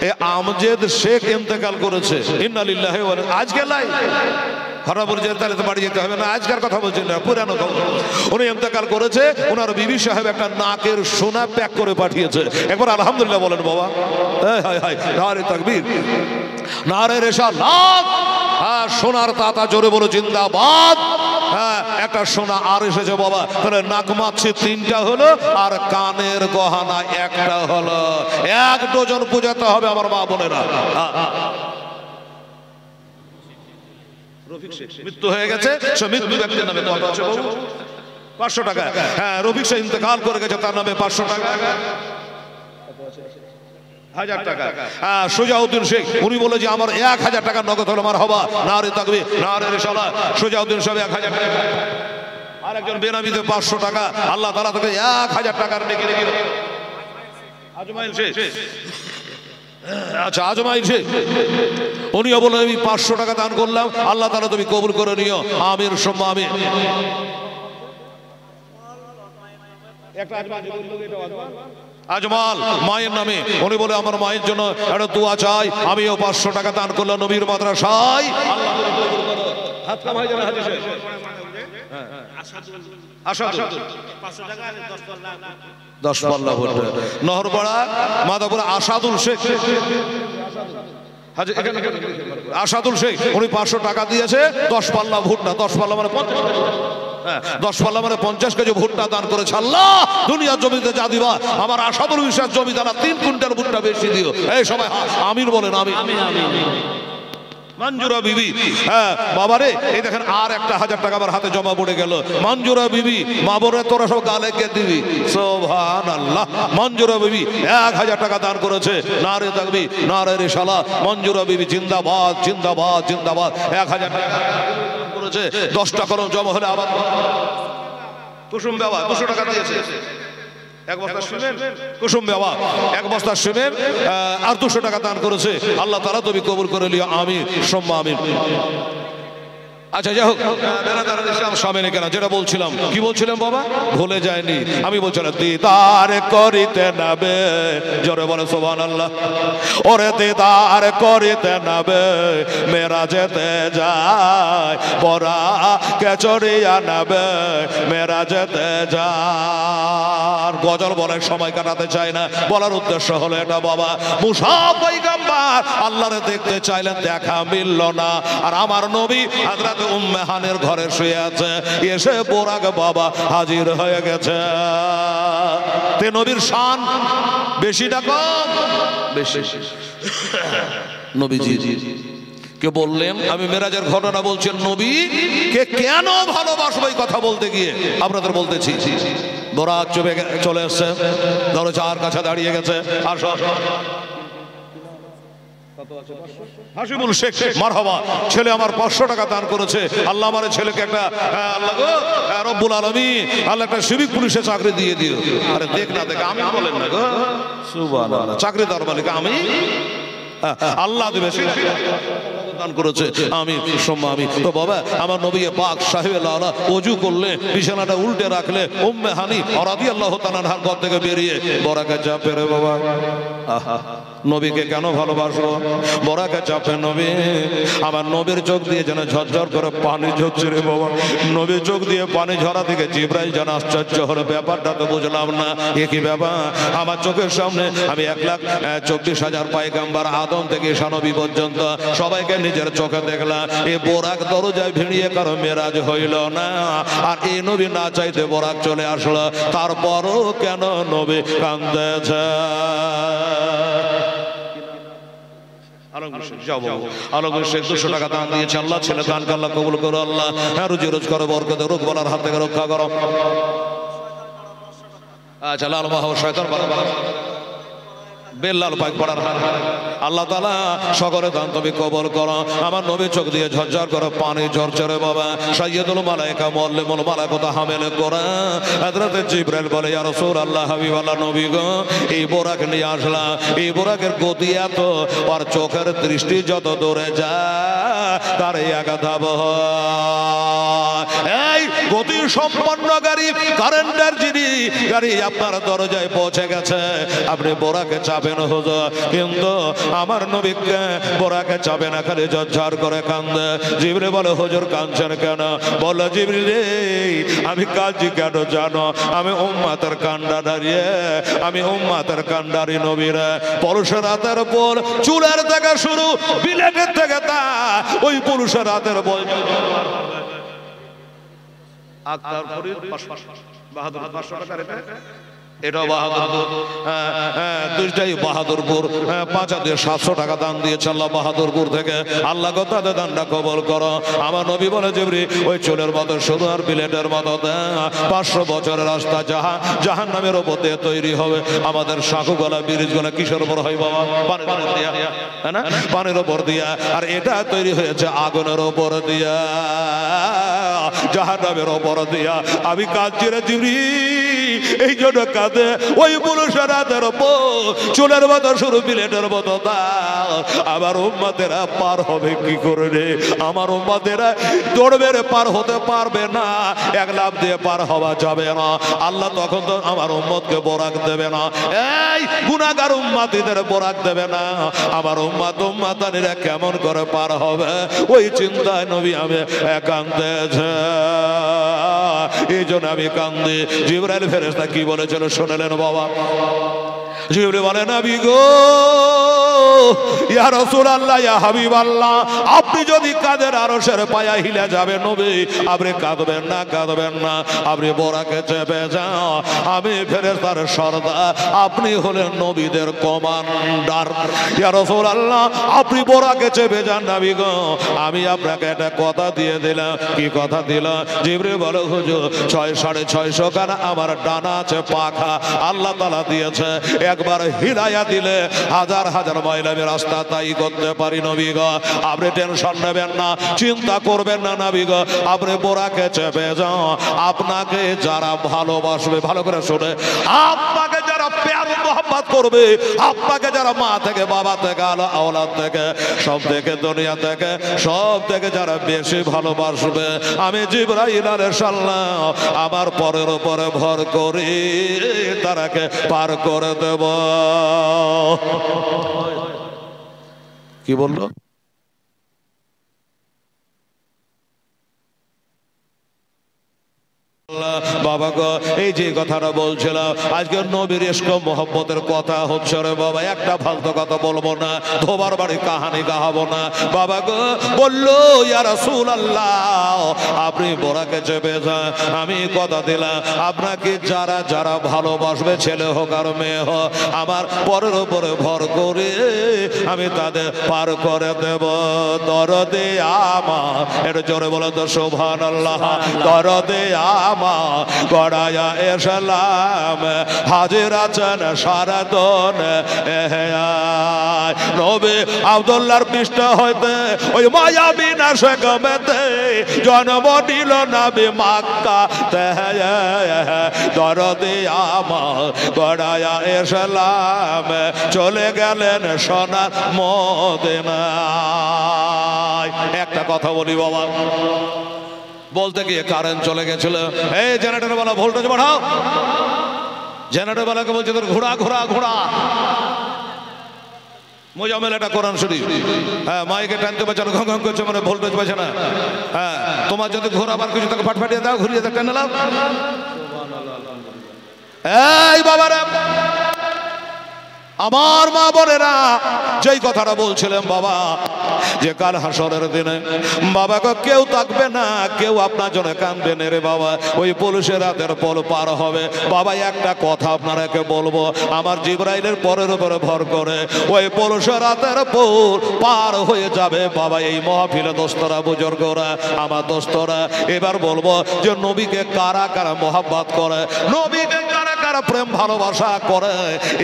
এই আমজেদ শেখ ইন্তেকাল করেছে। ইন্না লিল্লাহি ওয়া আজকে লাই খারাপ বলছে তাহলে তো বাড়ি যেতে হবে না, আজকের কথা বলছেন না, পুরানো খবর। উনি ইন্তেকাল করেছে, ওনার বিবি সাহেব একটা নাকের সোনা প্যাক করে পাঠিয়েছে। একবার আলহামদুলিল্লাহ বলেন বাবা। হায় হায় নারে তাকবীর, নারে রিসালাত। হ্যাঁ সোনার তাতা জোরে বলো জিন্দাবাদ। হ্যাঁ একটা সোনা আর এসেছে বাবা। তাহলে নাক মাছি 3টা হলো আর কানের গহনা 1টা হলো। 1 ডজন পূজাতে হবে আমার মা বোনেরা। মৃত্যু হয়ে গেছে, সে মৃত্যু ব্যক্তির নামে কত আছে বাবু? 500 টাকা। হ্যাঁ, রফিক শেখ ইন্তেকাল করে গেছে, তার নামে 500 টাকা। 1000 টাকা। হ্যাঁ, সুজাউদ্দিন শেখ উনি বলে যে আমার 1000 টাকা নগদ হলো আমার হবা, নারে তাকবীর নারে রিসালাত। সুজাউদ্দিন সাহেব 1000 টাকা। আরেকজন বেনামিতে 500 টাকা। আল্লাহ তাআলা তাকে 1000 টাকার নেকি রেখে দিল। আজমাইল শেখ, আচ্ছা আজমাইল শেখ উনিও বলে আমি 500 টাকা দান করলাম, আল্লাহ তাআলা তুমি কবুল করে নিও, আমিন সুম্মা আমিন। একটা আজমাল মায়ের নামে, উনি বলে আমার মায়ের জন্য একটা দোয়া চাই, আমিও 500 টাকা দান করলাম নবীর মাদ্রাসায়। হাত কামাই জানা হাজি শেখ। আসাদুল 10 পাল্লা ভুট্টা, নহরপাড়া মাদাপুরা। আসাদুল শেখ, আসাদুল শেখ উনি 500 টাকা দিয়েছে, 10 পাল্লা ভুট্টা। 10 পাল্লা মানে 50, 10 পাল্লা মানে 50 কেজি ভুট্টা দান করেছে। আল্লাহ দুনিয়ার জমিতে যা দিবা আমার আসাদুল বিশ্বাস জমিদারা 3 কুইন্টাল ভুট্টা বেশি দিও। এই সবাই আমিন বলেন, আমিন। মঞ্জুরা বিবি, হ্যাঁ বাবারে এই দেখেন আর একটা 1000 টাকা আমার হাতে জমা পড়ে গেল। মঞ্জুরা বিবি, মা বোরে তোরা সব গালে কে দিবি, সুবহানাল্লাহ। মঞ্জুরা বিবি 1000 টাকা দান করেছে, নারে তাকবীর নারে রিসালাত। মঞ্জুরা বিবি জিন্দাবাদ জিন্দাবাদ জিন্দাবাদ। 1000 টাকা করেছে, 10টা কলম জমা হলে আবার কুসুম বাবা 200 টাকা দিয়েছে। এক বস্তা সিমেন্ট, কুসুম বাবা 1 বস্তা সিমেন্ট আর 200 টাকা দান করেছে। আল্লাহ তাআলা তুমি কবুল করে নিও, আমিন সুম্মা আমিন। আচ্ছা যাই হোক, সামনে কেন যেটা বলছিলাম, কি বলছিলাম বাবা ভুলে যায়নি। আমি বলছিলাম দিদার করিতে নাবে, জোরে বলে সুবহানাল্লাহ। ওরে দিদার করিতে নাবে মেরা যেতে যায়, পরা কেচরিয়া নাবে মেরা যেতে যায়। গজল বলে সময় কাটাতে চায় না, বলার উদ্দেশ্য হলো এটা বাবা, মুসা পয়গম্বর আল্লাহরে দেখতে চাইলেন, দেখা মিলল না। আর আমার নবী হযরত উম্মে হানের ঘরে শুয়ে আছে, এসে বোরাক বাবা হাজির হয়ে গেছে। তে নবীর শান বেশি না কম? বেশি। নবীজি কে বললেন, আমি মেরাজের ঘটনা বলছি, নবী কে কেন ভালোবাসবো এই কথা বলতে গিয়ে আপনাদের বলতেছি। বোরাক চলে এসছে, দরজার কাছে দাঁড়িয়ে গেছে। আসো হাসিবুল শেখ মারহাবা, ছেলে আমার 500 টাকা দান করেছে। আল্লাহ আমার ছেলেকে একটা আল্লাহ গো রব্বুল আলামিন আল্লাহ একটা সিভিক পুলিশে চাকরি দিয়ে দিও। আরে দেখ না দেখ, আমি বলেন না গো সুবহানাল্লাহ, চাকরি দেওয়ার মালিক আমি, আল্লাহ দেবে দান করেছে, আমি সুম্মা আমি। তো বাবা আমার নবী পাক সাহেব লালা ওযু করলে বিছানাটা উল্টে রাখলে উম্মে হানি রাদিয়াল্লাহু তাআলার ঘর থেকে বেরিয়ে বরাকে চাপে রে বাবা। আহা নবীকে কেন ভালোবাসবো, বরাকে চাপে নবী, আমার নবীর চোখ দিয়ে যেন ঝরঝর করে পানি ঝরছে রে বাবা। নবীর চোখ দিয়ে পানি ঝরা থেকে জিবরাইল যেন আশ্চর্য হলো, ব্যাপারটা তো বুঝলাম না, এ কি ব্যাপার? আমার চোখের সামনে আমি 1,24,000 পয়গম্বর আদম থেকে ঈসা নবী পর্যন্ত সবাইকে নিজের চোখে দেখলাম। এ বোরাক দরজায় ভিড়িয়ে কারো মেরাজ হইল না, আর এই নবী না চাইতে বোরাক চলে আসলো, তারপরও কেন নবী কাঁদতেছে? আলমগীর শেখ 200 টাকা দান দিয়েছে। আল্লাহ ছেলে দানকে আল্লাহ কবুল করো, আল্লাহ রুজি রোজ করো, বরকত রোগ বলার হাত থেকে রক্ষা করো। আচ্ছা লাল মাহ শয়তান বেল্লাল পাক পড়ার আল্লাহ তাআলা সকলে দান তুমি কবুল করো। আমার নবী চোখ দিয়ে ঝরঝর করে পানি ঝরছে রে বাবা। সাইয়্যিদুল মালায়েকা মুআল্লিমুল মালায়েকাত হামিলে কোরআন হযরত জিবরাইল বলে, ইয়া রাসূলুল্লাহ হাবিবাল্লাহ নবী গো, এই বোরাক নিয়ে আসলাম, এই বোরাকের গতি এত, আর চোখের দৃষ্টি যত দূরে যায় তার আঘাত হয়। এই গতি সম্পন্ন গাড়ি, কারেন্টের যিনি গাড়ি আপনার দরজায় পৌঁছে গেছে, আপনি বোরাকে চাপেন হুজুর, কিন্তু আমার নবীকে বোরাকে চাপে না, খালি ঝরঝর করে কান্দে। জিবরিল বলে, হুজুর কাঁদছেন কেন? বলে, জিবরিল রে আমি কাঁদছি কেন জানো? আমি উম্মতের কান্ডারি, আমি উম্মতের কান্ডারি নবীরে। পুরুষের হাতের উপর চুলের থেকে শুরু বিলেটের থেকে তা ওই পুরুষের হাতের বল আক্তার ফরিদ বাহাদুর 500 টাকা রেটে এটাও বাহাদুরপুর, দুইটাই বাহাদুরপুর। 5,700 টাকা দান দিয়েছে আল্লাহ বাহাদুরপুর থেকে। আল্লাহ তাদের দানটা কবল করো। আমার নবী বলে জিবরিল ওই চুলের মতো সরু আর বিলেটের মতো 500 বছরের রাস্তা জাহান নামের ওপর দিয়ে তৈরি হবে। আমাদের শাখু গলা ব্রিজ গলা কিসের উপর হয় বাবা? পানির উপর দিয়া, হ্যাঁ না? পানির উপর দিয়া। আর এটা তৈরি হয়েছে আগুনের উপর দিয়া, জাহান নামের উপর দিয়া। আমি কাঁদছি রে জিবরিল, এই জন্য কাঁদে ওই পুরুষের হাতের উপর চুলের মতো সরু বিলেটের মতো দাও। আমার উম্মতেরা পার হবে কি করে রে? আমার উম্মতেরা দৌড়বে রে, পার হতে পারবে না, এক লাফ দিয়ে পার হওয়া যাবে না। আল্লাহ তখন তো আমার উম্মতকে বরাক দেবে না, এই গুনাহগার উম্মতিদের বরাক দেবে না। আমার উম্মতানিরা কেমন করে পার হবে? ওই চিন্তায় নবী আমি কাঁদতেছে। এই জন্য আমি কান্দি। জিবরাইল ফেরেশতা কি বলেছিল শুনলেন বাবা? জিবরিল বলে নবী গো, ইয়া রাসূলুল্লাহ, ইয়া হাবিবাল্লাহ, আপনি যদি কাঁদেন আরশের পায়া হিলে যাবে। নবী আপনি কাঁদবেন না, কাঁদবেন না, আপনি বোরাকে চেপে যাও। আমি ফেরেশতার সর্দার, আপনি হলেন নবীদের কমান্ডার। ইয়া রাসূলুল্লাহ, আপনি বোরাকে চেপে যান নবী গো। আমি আপনাকে একটা কথা দিয়ে দিলাম। কি কথা দিলাম? জিবরিল বলে হুজুর 6,650 খানা আমার ডানা আছে, পাখা আল্লাহ তাআলা দিয়েছে। একবার হিলায়া দিলে হাজার হাজার মাইল আমি রাস্তা তাই করতে পারি। নবী গো আপনি টেনশন নেবেন না, চিন্তা করবেন না নবী গো, আপনি বোরাকে চেপে যাও। আপনাকে যারা ভালোবাসবে, ভালো করে শুনে, আপনাকে যারা প্যার মোহাম্মত করবে, আপনাকে যারা মা থেকে বাবা থেকে আওলাদ থেকে সব থেকে দুনিয়া থেকে সব থেকে যারা বেশি ভালোবাসবে, আমি জিবরাইল আলাইহিস সালাম আমার পরের উপরে ভর করে তারাকে পার করে দেব। কি বললো? বাবা গো, এই যে কথাটা বলছিলাম আজকে নবীর ইশক মোহব্বতের কথা হচ্ছে রে বাবা। একটা ফালতু কথা বলবো না, ধোবার বাড়ি কাহানি গাহাবো না। বাবা গো বললো ইয়া রাসূলুল্লাহ, আপনি বোরাকে চেপে যান। আমি কথা দিলাম আপনাকে যারা যারা ভালোবাসবে, ছেলে হোক আর মেয়ে হোক, আমার পরের উপরে ভর করে আমি তাদের পার করে দেব। দরদে আমার, এটা জোরে বলো তো সুবহানাল্লাহ। দরদে আমার গড়ায়া এসলাম, হাজির আছেন সারাদন নবী আব্দুল্লাহর পৃষ্ঠ হইতে ওই মায়াবী না শেখমেতে জন্ম নিল নবী মক্কাতে। দরদে আমার গড়ায়া এসলাম, চলে গেলেন সোনার মদিনায়। একটা কথা বলি বাবা, বলতে গিয়ে কারেন্ট চলে গেছিল। এই জেনারেটর वाला ভোল্টেজ বাড়াও। জেনারেটর वाला কে বলছে তোর ঘোড়া ঘোড়া ঘোড়া। মোজাম্মেল এটা কোরআন শরীফ, হ্যাঁ মাইকে টানতে পারছে না, ঘং ঘং করছে, মানে ভোল্টেজ পাচ্ছে না। হ্যাঁ তোমার যদি ঘোড়া বার কিছু তাকে ফাটফাটিয়ে দাও, ঘুরিয়ে দাও, টেনে নাও। এই বাবারা, আমার মা বোনেরা, যেই কথাটা বলছিলেন বাবা, যে কাল হাসরের দিনে বাবা গো কেউ থাকবে না, কেউ আপনার জন্য কাঁদবে না রে বাবা। ওই পুলিশের হাতের পল পার হবে বাবা। একটা কথা আপনারাকে বলবো, আমার জিবরাইলের পরের উপরে ভর করে ওই পুলিশের হাতের পল পার হয়ে যাবে বাবা। এই মাহফিলে দোস্তরা, বুজুর্গরা, আমার দোস্তরা, এবার বলবো যে নবীকে কারা কারা মোহাব্বত করে, নবীকে কারা কারা প্রেম ভালোবাসা করে।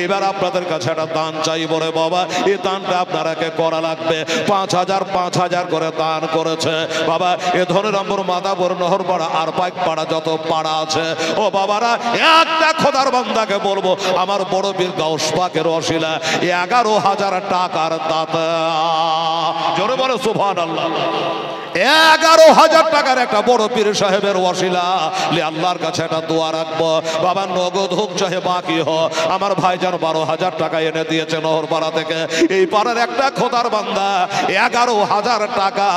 এবার আপনাদের কাছে একটা দান চাইবো রে বাবা। এই দানটা আপনারাকে করা লাগবে। 5,000 করে দান করেছে বাবা। এ ধনিরামপুর, মাদাপুর, নহরপাড়া আর পাইকপাড়া যত পাড়া আছে, ও বাবারা, একটা খোদার বান্দাকে বলবো আমার বড় পীর গাউস পাকের ওসিলা 11,000 টাকার দাতা। জোরে বলো সুবহানাল্লাহ। 11,000 টাকার একটা বড় পীর সাহেবের ওসিলা আল্লাহর কাছে একটা দোয়া রাখবো বাবা। নগদ হোক চাহে বাকি হোক, আমার ভাইজান 12,000 টাকা এনে দিয়েছে নহরপাড়া থেকে। এই পাড়ার একটা খোদার বান্দা 11,000 টাকা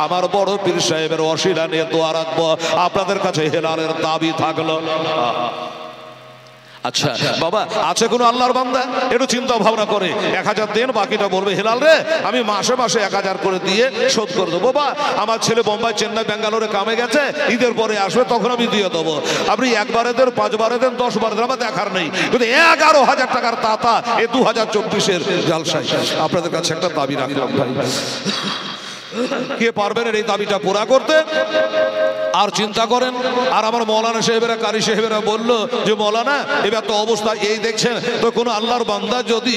আমার বড় পীর সাহেবের ওসিলা নিয়ে দোয়া রাখবো। আপনাদের কাছে হেলালের দাবি থাকলো, আচ্ছা বাবা, আছে কোনো আল্লাহর বান্দা একটু চিন্তা ভাবনা করে 1000 দেন, বাকিটা বলবে হেলাল রে আমি মাসে মাসে 1000 করে দিয়ে শোধ করে দেবো। বাবা আমার ছেলে বোম্বাই, চেন্নাই, বেঙ্গালোরে কামে গেছে, ঈদের পরে আসবে, তখন আমি দিয়ে দেবো। আপনি একবারে দেন, 5 বারে দেন, 10 বারে দেন, আমার দেখার নেই, কিন্তু 11,000 টাকার তাতা এই 2024-এর জালসায় আপনাদের কাছে একটা দাবি রাখলাম ভাই, কে পারবেন এই দাবিটা পুরা করতে? আর চিন্তা করেন। আর আমার মৌলানা সাহেবেরা, কারি সাহেবেরা বললো যে মৌলানা এবার তো অবস্থা এই দেখছেন, তো কোনো আল্লাহর বান্দা যদি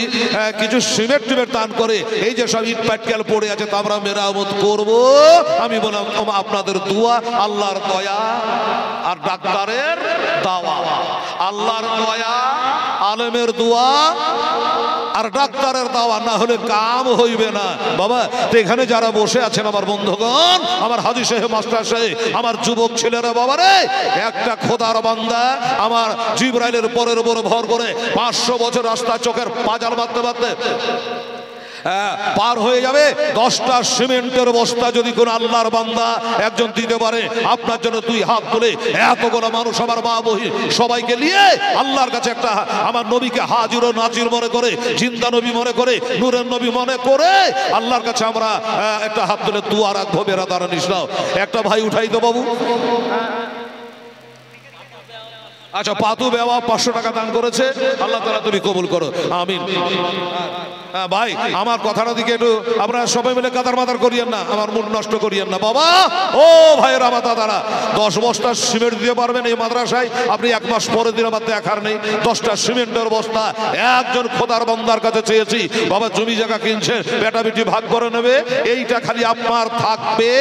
কিছু সিমেন্ট টিমেন্ট দান করে, এই যে সব ইট পাটকেল পড়ে আছে তা আমরা মেরামত করব। আমি বললাম আপনাদের দোয়া, আল্লাহর দয়া আর ডাক্তারের দাওয়া, আল্লাহর দয়া, আলেমের দোয়া আর ডাক্তারের দাওয়া না হলে কাম হইবে না বাবা। তো এখানে যারা বসে আছেন আমার বন্ধুগণ, আমার হাজী সাহেব, মাস্টার সাহেব, আমার যুবক ছেলেরা, বাবা রে, একটা খোদার বান্দা আমার জিবরাইলের পরের উপর ভর করে 500 বছর রাস্তা চোখের পাজাল বাঁধতে বাঁধতে পার হয়ে যাবে। 10টা সিমেন্টের বস্তা যদি কোন আল্লাহর বান্দা একজন দিতে পারে, আপনার জন্য 2 হাত তুলে এতগুলো মানুষ, আমার মা বহি সবাইকে নিয়ে আল্লাহর কাছে একটা আমার নবীকে হাজির ও নাজির মনে করে, জিন্দা নবী মনে করে, নূরের নবী মনে করে আল্লাহর কাছে আমরা একটা হাত তুলে দোয়া রাখবো। বেরাদার নিসলাও একটা ভাই উঠাই তো বাবু। আচ্ছা পাতু বেওয়া 500 টাকা দান করেছে, আল্লাহ তাআলা তুমি কবুল করো, আমিন। ভাই আমার কথাটা দিকে একটু আপনারা সবাই মিলে কাতার মাতার করিয়েন না, আমার মুড নষ্ট করিয়েন না বাবা। ও ভাইয়ের আমার দাদারা, 10 বস্তা সিমেন্ট দিতে পারবেন এই মাদ্রাসায়, আপনি 1 মাস পরে দিন, আমার দেখার নেই। 10টা সিমেন্টের বস্তা একজন খোদার বান্দার কাছে চেয়েছি, বাবা জমি জায়গা কিনছে, বেটা বেটি ভাগ করে নেবে, এইটা খালি আপনার থাকবে।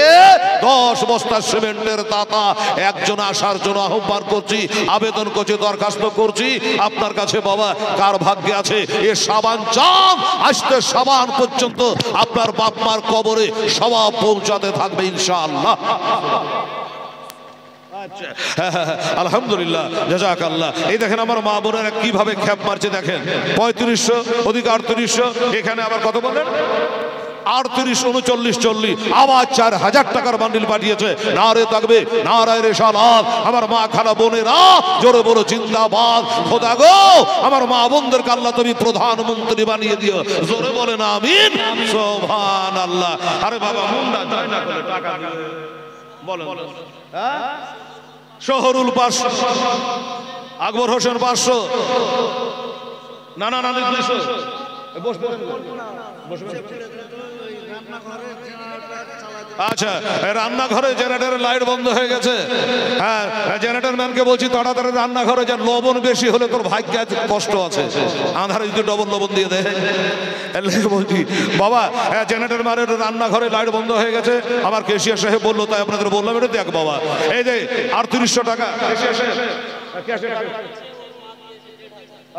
10 বস্তা সিমেন্টের দাতা একজন আসার জন্য আহ্বান করছি, আবেদন করছি, দরখাস্ত করছি আপনার কাছে বাবা। কার ভাগ্যে আছে এ সাবান চাঁদ আসতে সাবান পর্যন্ত আপনার বাপ মার কবরে সওয়াব পৌঁছাতে থাকবে ইনশাআল্লাহ। আলহামদুলিল্লাহ, জাযাকাল্লাহ। এই দেখেন আমার মা বোনেরা কিভাবে খ্যাপ মারছে, দেখেন 3500 ওদিকে 3800, এখানে আবার কত বলেন 38, 39, 40, আবার 4000 টাকার বান্ডিল পাঠিয়েছে। নারে থাকবে, নারায়ে রিসালাত। আমার মা খালা বোনেরা জোরে বলো জিন্দাবাদ। খোদা গো আমার মা বোনদেরকে আল্লাহ তুমি প্রধানমন্ত্রী বানিয়ে দিও, জোরে বলেন আমিন, সুবহানাল্লাহ। আরে বাবা মুন্ডা যায় না করে টাকা দিয়ে বলেন, হ্যাঁ শহরুল 500, আকবর হোসেন 500, নানা নানি 200। আচ্ছা রান্নাঘরে জেনারেটরের লাইট বন্ধ হয়ে গেছে, হ্যাঁ জেনারেটর ম্যানকে বলছি তাড়াতাড়ি রান্নাঘরে যা, লবণ বেশি হলে তোর ভাগ্যে কষ্ট আছে, আধারে যদি ডবল লবণ দিয়ে দেয়। বলছি বাবা জেনারেটর ম্যানের রান্নাঘরে লাইট বন্ধ হয়ে গেছে, আমার কেশিয়ার সাহেব বললো, তাই আপনাদের বললাম এটা দেখ বাবা। এই যে 3800 টাকা কেশিয়ার সাহেব।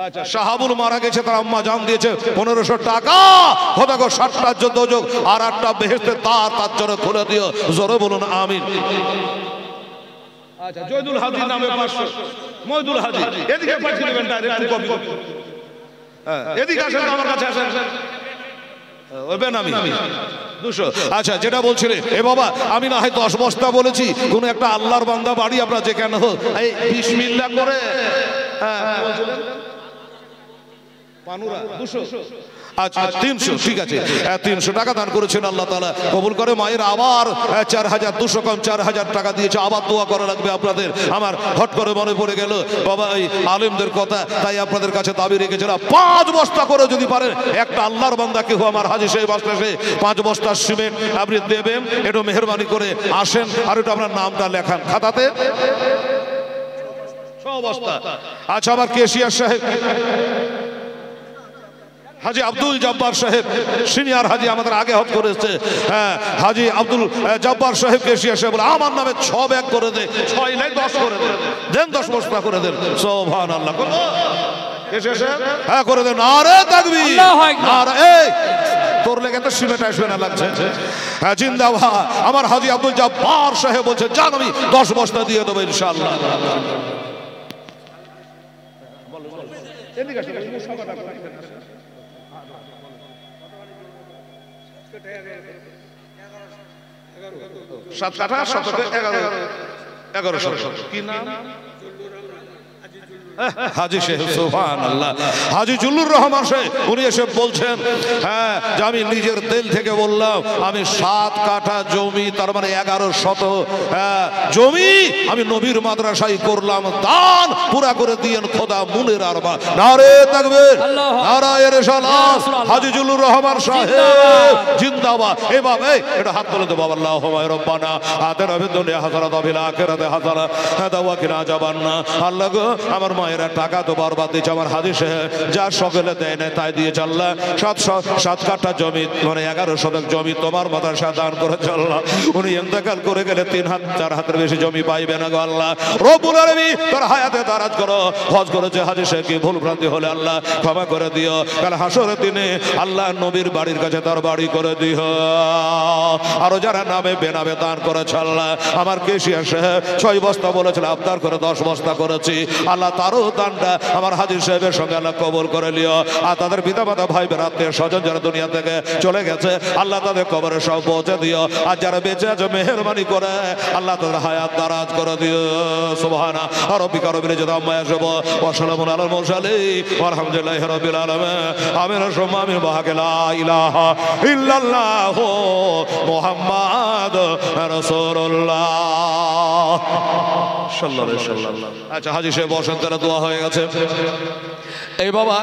আচ্ছা শাহাবুল মারা গেছে, তার আম্মা জান দিয়েছে 1500 টাকা। খোদা গো 60টা দোজখ আর 8টা বেহেশতের তার জন্য খুলে দিও, জোরে বলুন আমিন। আচ্ছা জয়দুল হাজি নামে 500, মইদুল হাজি এদিকে পাঠিয়ে দিবেন ডাইরেক্ট কপি। হ্যাঁ এদিকে আসেন, আমার কাছে আসেন, ওই বেনামি 200। আচ্ছা যেটা বলছিলেন এ বাবা, আমি না হয় 10 বস্তা বলেছি, কোন একটা আল্লাহর বান্দা বাড়ি আপনারা যেখানে হোক এই বিসমিল্লাহ করে, হ্যাঁ পানুরা 200। আচ্ছা 300, ঠিক আছে 300 টাকা দান করেছেন, আল্লাহ তাআলা কবুল করে। মায়ের আবার 4200 কম 4000 টাকা দিয়েছে, আবার দোয়া করা লাগবে আপনাদের। আমার হট করে মনে পড়ে গেল বাবা এই আলেমদের কথা, তাই আপনাদের কাছে দাবি রেখেছিলাম 5 বস্তা করে যদি পারেন একটা আল্লাহর বান্দা কেউ আমার হাজী সাহেব আসলে 5 বস্তা সিমেন্ট আপনি দেবেন, একটু মেহেরবানি করে আসেন, আর একটু আপনার নামটা লেখান খাতাতে 6 বস্তা। আচ্ছা আমার কেশিয়ার সাহেব হাজি আব্দুল জব্বার সাহেব, সিনিয়র হাজি, আমাদের আগে হজ করেছে, হ্যাঁ হাজি আব্দুল জব্বার সাহেব কেশিয়া সাহেব বলে আমার নামে 6 ব্যাগ করে দে, 6 নাই 10 করে দেন, 10 বস্তা করে দেন, সুবহানাল্লাহ। কেশিয়া সাহেব হ্যাঁ করে দেন, নারে তাকবীর, নারে এই তোর লেগে তো সিমেন্ট আসবে না লাগছে। হ্যাঁ জিন্দাবাদ। আমার হাজি আব্দুল জব্বার সাহেব বলছে জান আমি 10 বস্তা দিয়ে দেবো ইনশাআল্লাহ। এদিকে আসেন, সংখ্যাটা 7 কাঠা 1100 কি নাম হাজী সাহেব সুবহানাল্লাহ, হাজী জুলুর রহমান সাহেব উনি এসে বলছেন হ্যাঁ যে আমি নিজের তেল থেকে বললাম আমি 7 কাঠা জমি, তার মানে 1100 জমি আমি নবীর মাদ্রাসায় করলাম দান, পুরা করে দিয়েন খোদা মুনের আরবা। নারে তাকবীর, নারায়ে রিসালাত, হাজী জুলুর রহমান সাহেব জিন্দাবাদ। এভাবে এটা হাত তুলে দেবো, আল্লাহুম্মা রব্বানা আতিনা ফিদ দুনিয়া হাসানাতাও ওয়া ফিল আখিরাতি হাসানাতাও ওয়া কিনা আযাবান্নার। আল্লাহ গো আমার মায়েরা টাকা তো বরবাদ দিয়েছে, আমার হাজী সাহেব যা সকলে দেয় না তাই দিয়েছে আল্লাহ। 7 কাঠা জমি মানে 11 শতক জমি তোমার মাদ্রাসা দান করেছে আল্লাহ। উনি ইন্তেকাল করে গেলে 3 হাত 4 হাতের বেশি জমি পাইবে না গো আল্লাহ। রব্বুল আলামিন তোর হায়াতে দারাজ করো। হজ করেছে হাজী সাহেব, কি ভুল ভ্রান্তি হলে আল্লাহ ক্ষমা করে দিও। কাল হাসরের দিনে আল্লাহ নবীর বাড়ির কাছে তার বাড়ি করে দিও। আরো যারা নামে বেনামে দান করেছে আল্লাহ, আমার কেশিয়া সাহেব 6 বস্তা বলেছিল আবদার করে 10 বস্তা করেছি আল্লাহ, তারও দানটা আমার হাজী সাহেবের সঙ্গে আল্লাহ কবুল করে লিও। আর তাদের পিতা মাতা ভাই বোন আত্মীয় স্বজন যারা দুনিয়া থেকে চলে গেছে আল্লাহ তাদের কবরে সব পৌঁছে দিও। আর যারা বেঁচে আছে মেহেরবানি করে আল্লাহ তাদের হায়াত দারাজ করে দিও। সুবহানা রাব্বিকা রাব্বিল ইজ্জাতি আম্মা ইয়াসিফুন ওয়া সালামুন আলাল মুরসালিন ওয়ালহামদুলিল্লাহি রাব্বিল আলামিন। আমিন সুম্মা আমিন। বাহাকে লা ইলাহা ইল্লাল্লাহ মুহাম্মাদ রাসূলুল্লাহ সাল্লাল্লাহু আলাইহি ওয়াসাল্লাম। আচ্ছা হাজী সাহেব বসেন, তারা দোয়া হয়ে গেছে। এই বাবা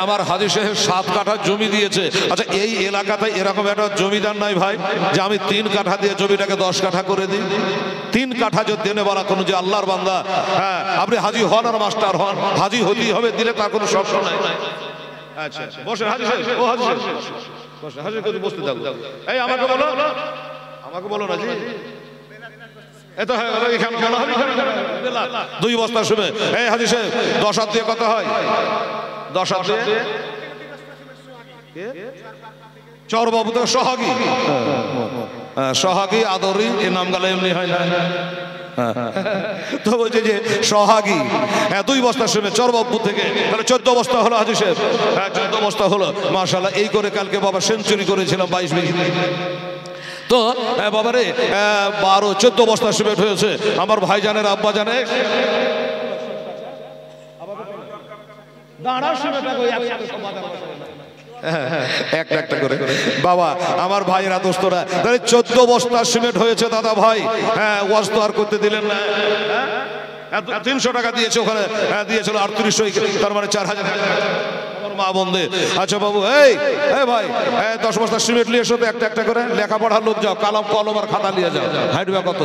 আমার হাজী সাহেব 7 কাঠা জমি দিয়েছে। আচ্ছা এই এলাকাতে এরকম একটা জমিদার নাই ভাই যে আমি 3 কাঠা দিয়ে জমিটাকে 10 কাঠা করে দিই। 3 কাঠা যদি দেনে বলা কোনো যে আল্লাহর বান্দা, হ্যাঁ আপনি হাজী হন আর মাস্টার হন, হাজী হতেই হবে, দিলে তার কোনো শর্ত নাই। আচ্ছা বসেন হাজী সাহেব, ও হাজী সাহেব বসেন, হাজী কত বসতে থাকো। এই আমাকে বলো, আমাকে বলো না জি এত হয়ে গেল এখানে বলা হবে 2 বস্তা শুনে। এই হাজী সাহেব 10 হাত দিয়ে কত হয়? 10 হাত দিয়ে চরবাবু তো সোহাগী, সোহাগী আদরি এ নাম গালে এমনি হয় না। তো বলছে যে সোহাগী 2 বস্তা শুনে চরবাবু থেকে, তাহলে 14 বস্তা হলো হাজী সাহেব। 14 বস্তা হলো মাশাআল্লাহ। এই করে কালকে বাবা সেঞ্চুরি করেছিলাম 22 তো বাবারে 12-14 বস্তা সিমেন্ট হয়েছে। আমার ভাইজানের আব্বা জানে একটা করে বাবা আমার ভাইয়েরা দোস্তরা, তাহলে 14 বস্তা সিমেন্ট হয়েছে দাদা ভাই। হ্যাঁ ওয়াজ তো আর করতে দিলেন না। 300 টাকা দিয়েছে, ওখানে দিয়েছিল 3800, তার মানে 4000 টাকা মা বন্ধে। আচ্ছা বাবু এই ভাই 10 বস্তা সিমেন্ট নিয়ে এসো তো, একটা করে লেখাপড়ার লোক যাও, কলম আর খাতা নিয়ে যাও, হাইটবে কত।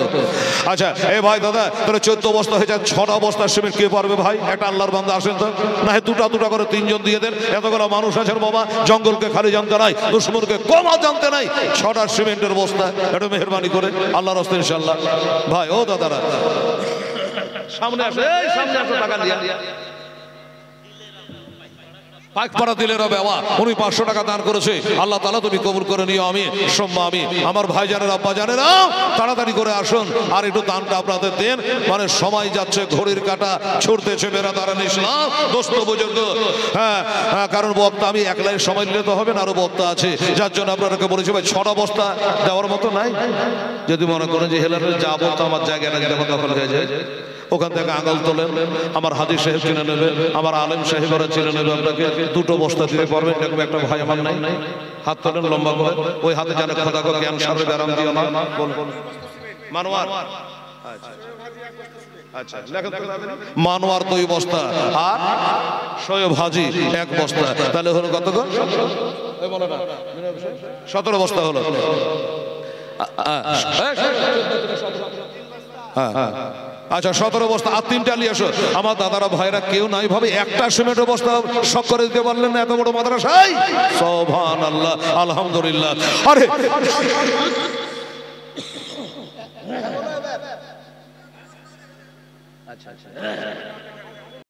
আচ্ছা এই ভাই দাদা তাহলে 14 বস্তা হয়ে যায়, 6টা বস্তা সিমেন্ট কে পারবে ভাই? একটা আল্লাহর বান্দা আসেন তো, না হয় 2টা করে 3জন দিয়ে দেন। এতগুলো মানুষ আছেন বাবা, জঙ্গলকে খালি জানতে নাই, দুশ্মনকে কমা জানতে নাই। 6টা সিমেন্টের বস্তা একটু মেহেরবানি করে আল্লাহর রাস্তায় ইনশাআল্লাহ। ভাই ও দাদারা সামনে আসো, এই সামনে আসো, টাকা নিয়ে পাকপাড়া দিলের বাবা উনি 500 টাকা দান করেছে। আল্লাহ তাআলা তুমি কবুল করে নিও। আমি সম্মা আমি আমার ভাইজানের আব্বা জানেন তাড়াতাড়ি করে আসুন আর একটু দানটা আপনাদের দেন। মানে সময় যাচ্ছে, ঘড়ির কাঁটা ছুটতেছে। বেরাদারান ইসলাম দোস্ত বুজুর্গ, হ্যাঁ কারণ বক্তা আমি একলাই সময় নিলে তো হবে না, আরো বক্তা আছে, যার জন্য আপনাদেরকে বলেছি ভাই 6টা বস্তা দেওয়ার মতো নাই। যদি মনে করেন যে হেলার যা বলতো আমার জায়গা না দখল হয়ে যায়, ওখান থেকে আঙুল তোলেন, আমার হাজী সাহেব চিনে নেবে, আমার আলেম সাহেবরা চিনে নেবে। আপনাকে 2টো বস্তা দিতে পারবেন, এরকম একটা ভাই আমার নাই। হাত তোলেন লম্বা করে, ওই হাতে জানে খোদা করে ক্যান্সারের ব্যারাম দিও না। মানোয়ার, আচ্ছা মানোয়ার 2 বস্তা আর শোয়েব হাজী 1 বস্তা, তাহলে হলো কত গো? 17 বস্তা হলো। আচ্ছা 17 বস্তা আর 3টা নিয়ে আসো। আমার দাদারা ভাইরা কেউ নাই ভাবে একটা সিমেন্টের বস্তা সব করে দিতে পারলেন না, এত বড় মাদ্রাসায়। সুবহানাল্লাহ, আলহামদুলিল্লাহ। আরে আচ্ছা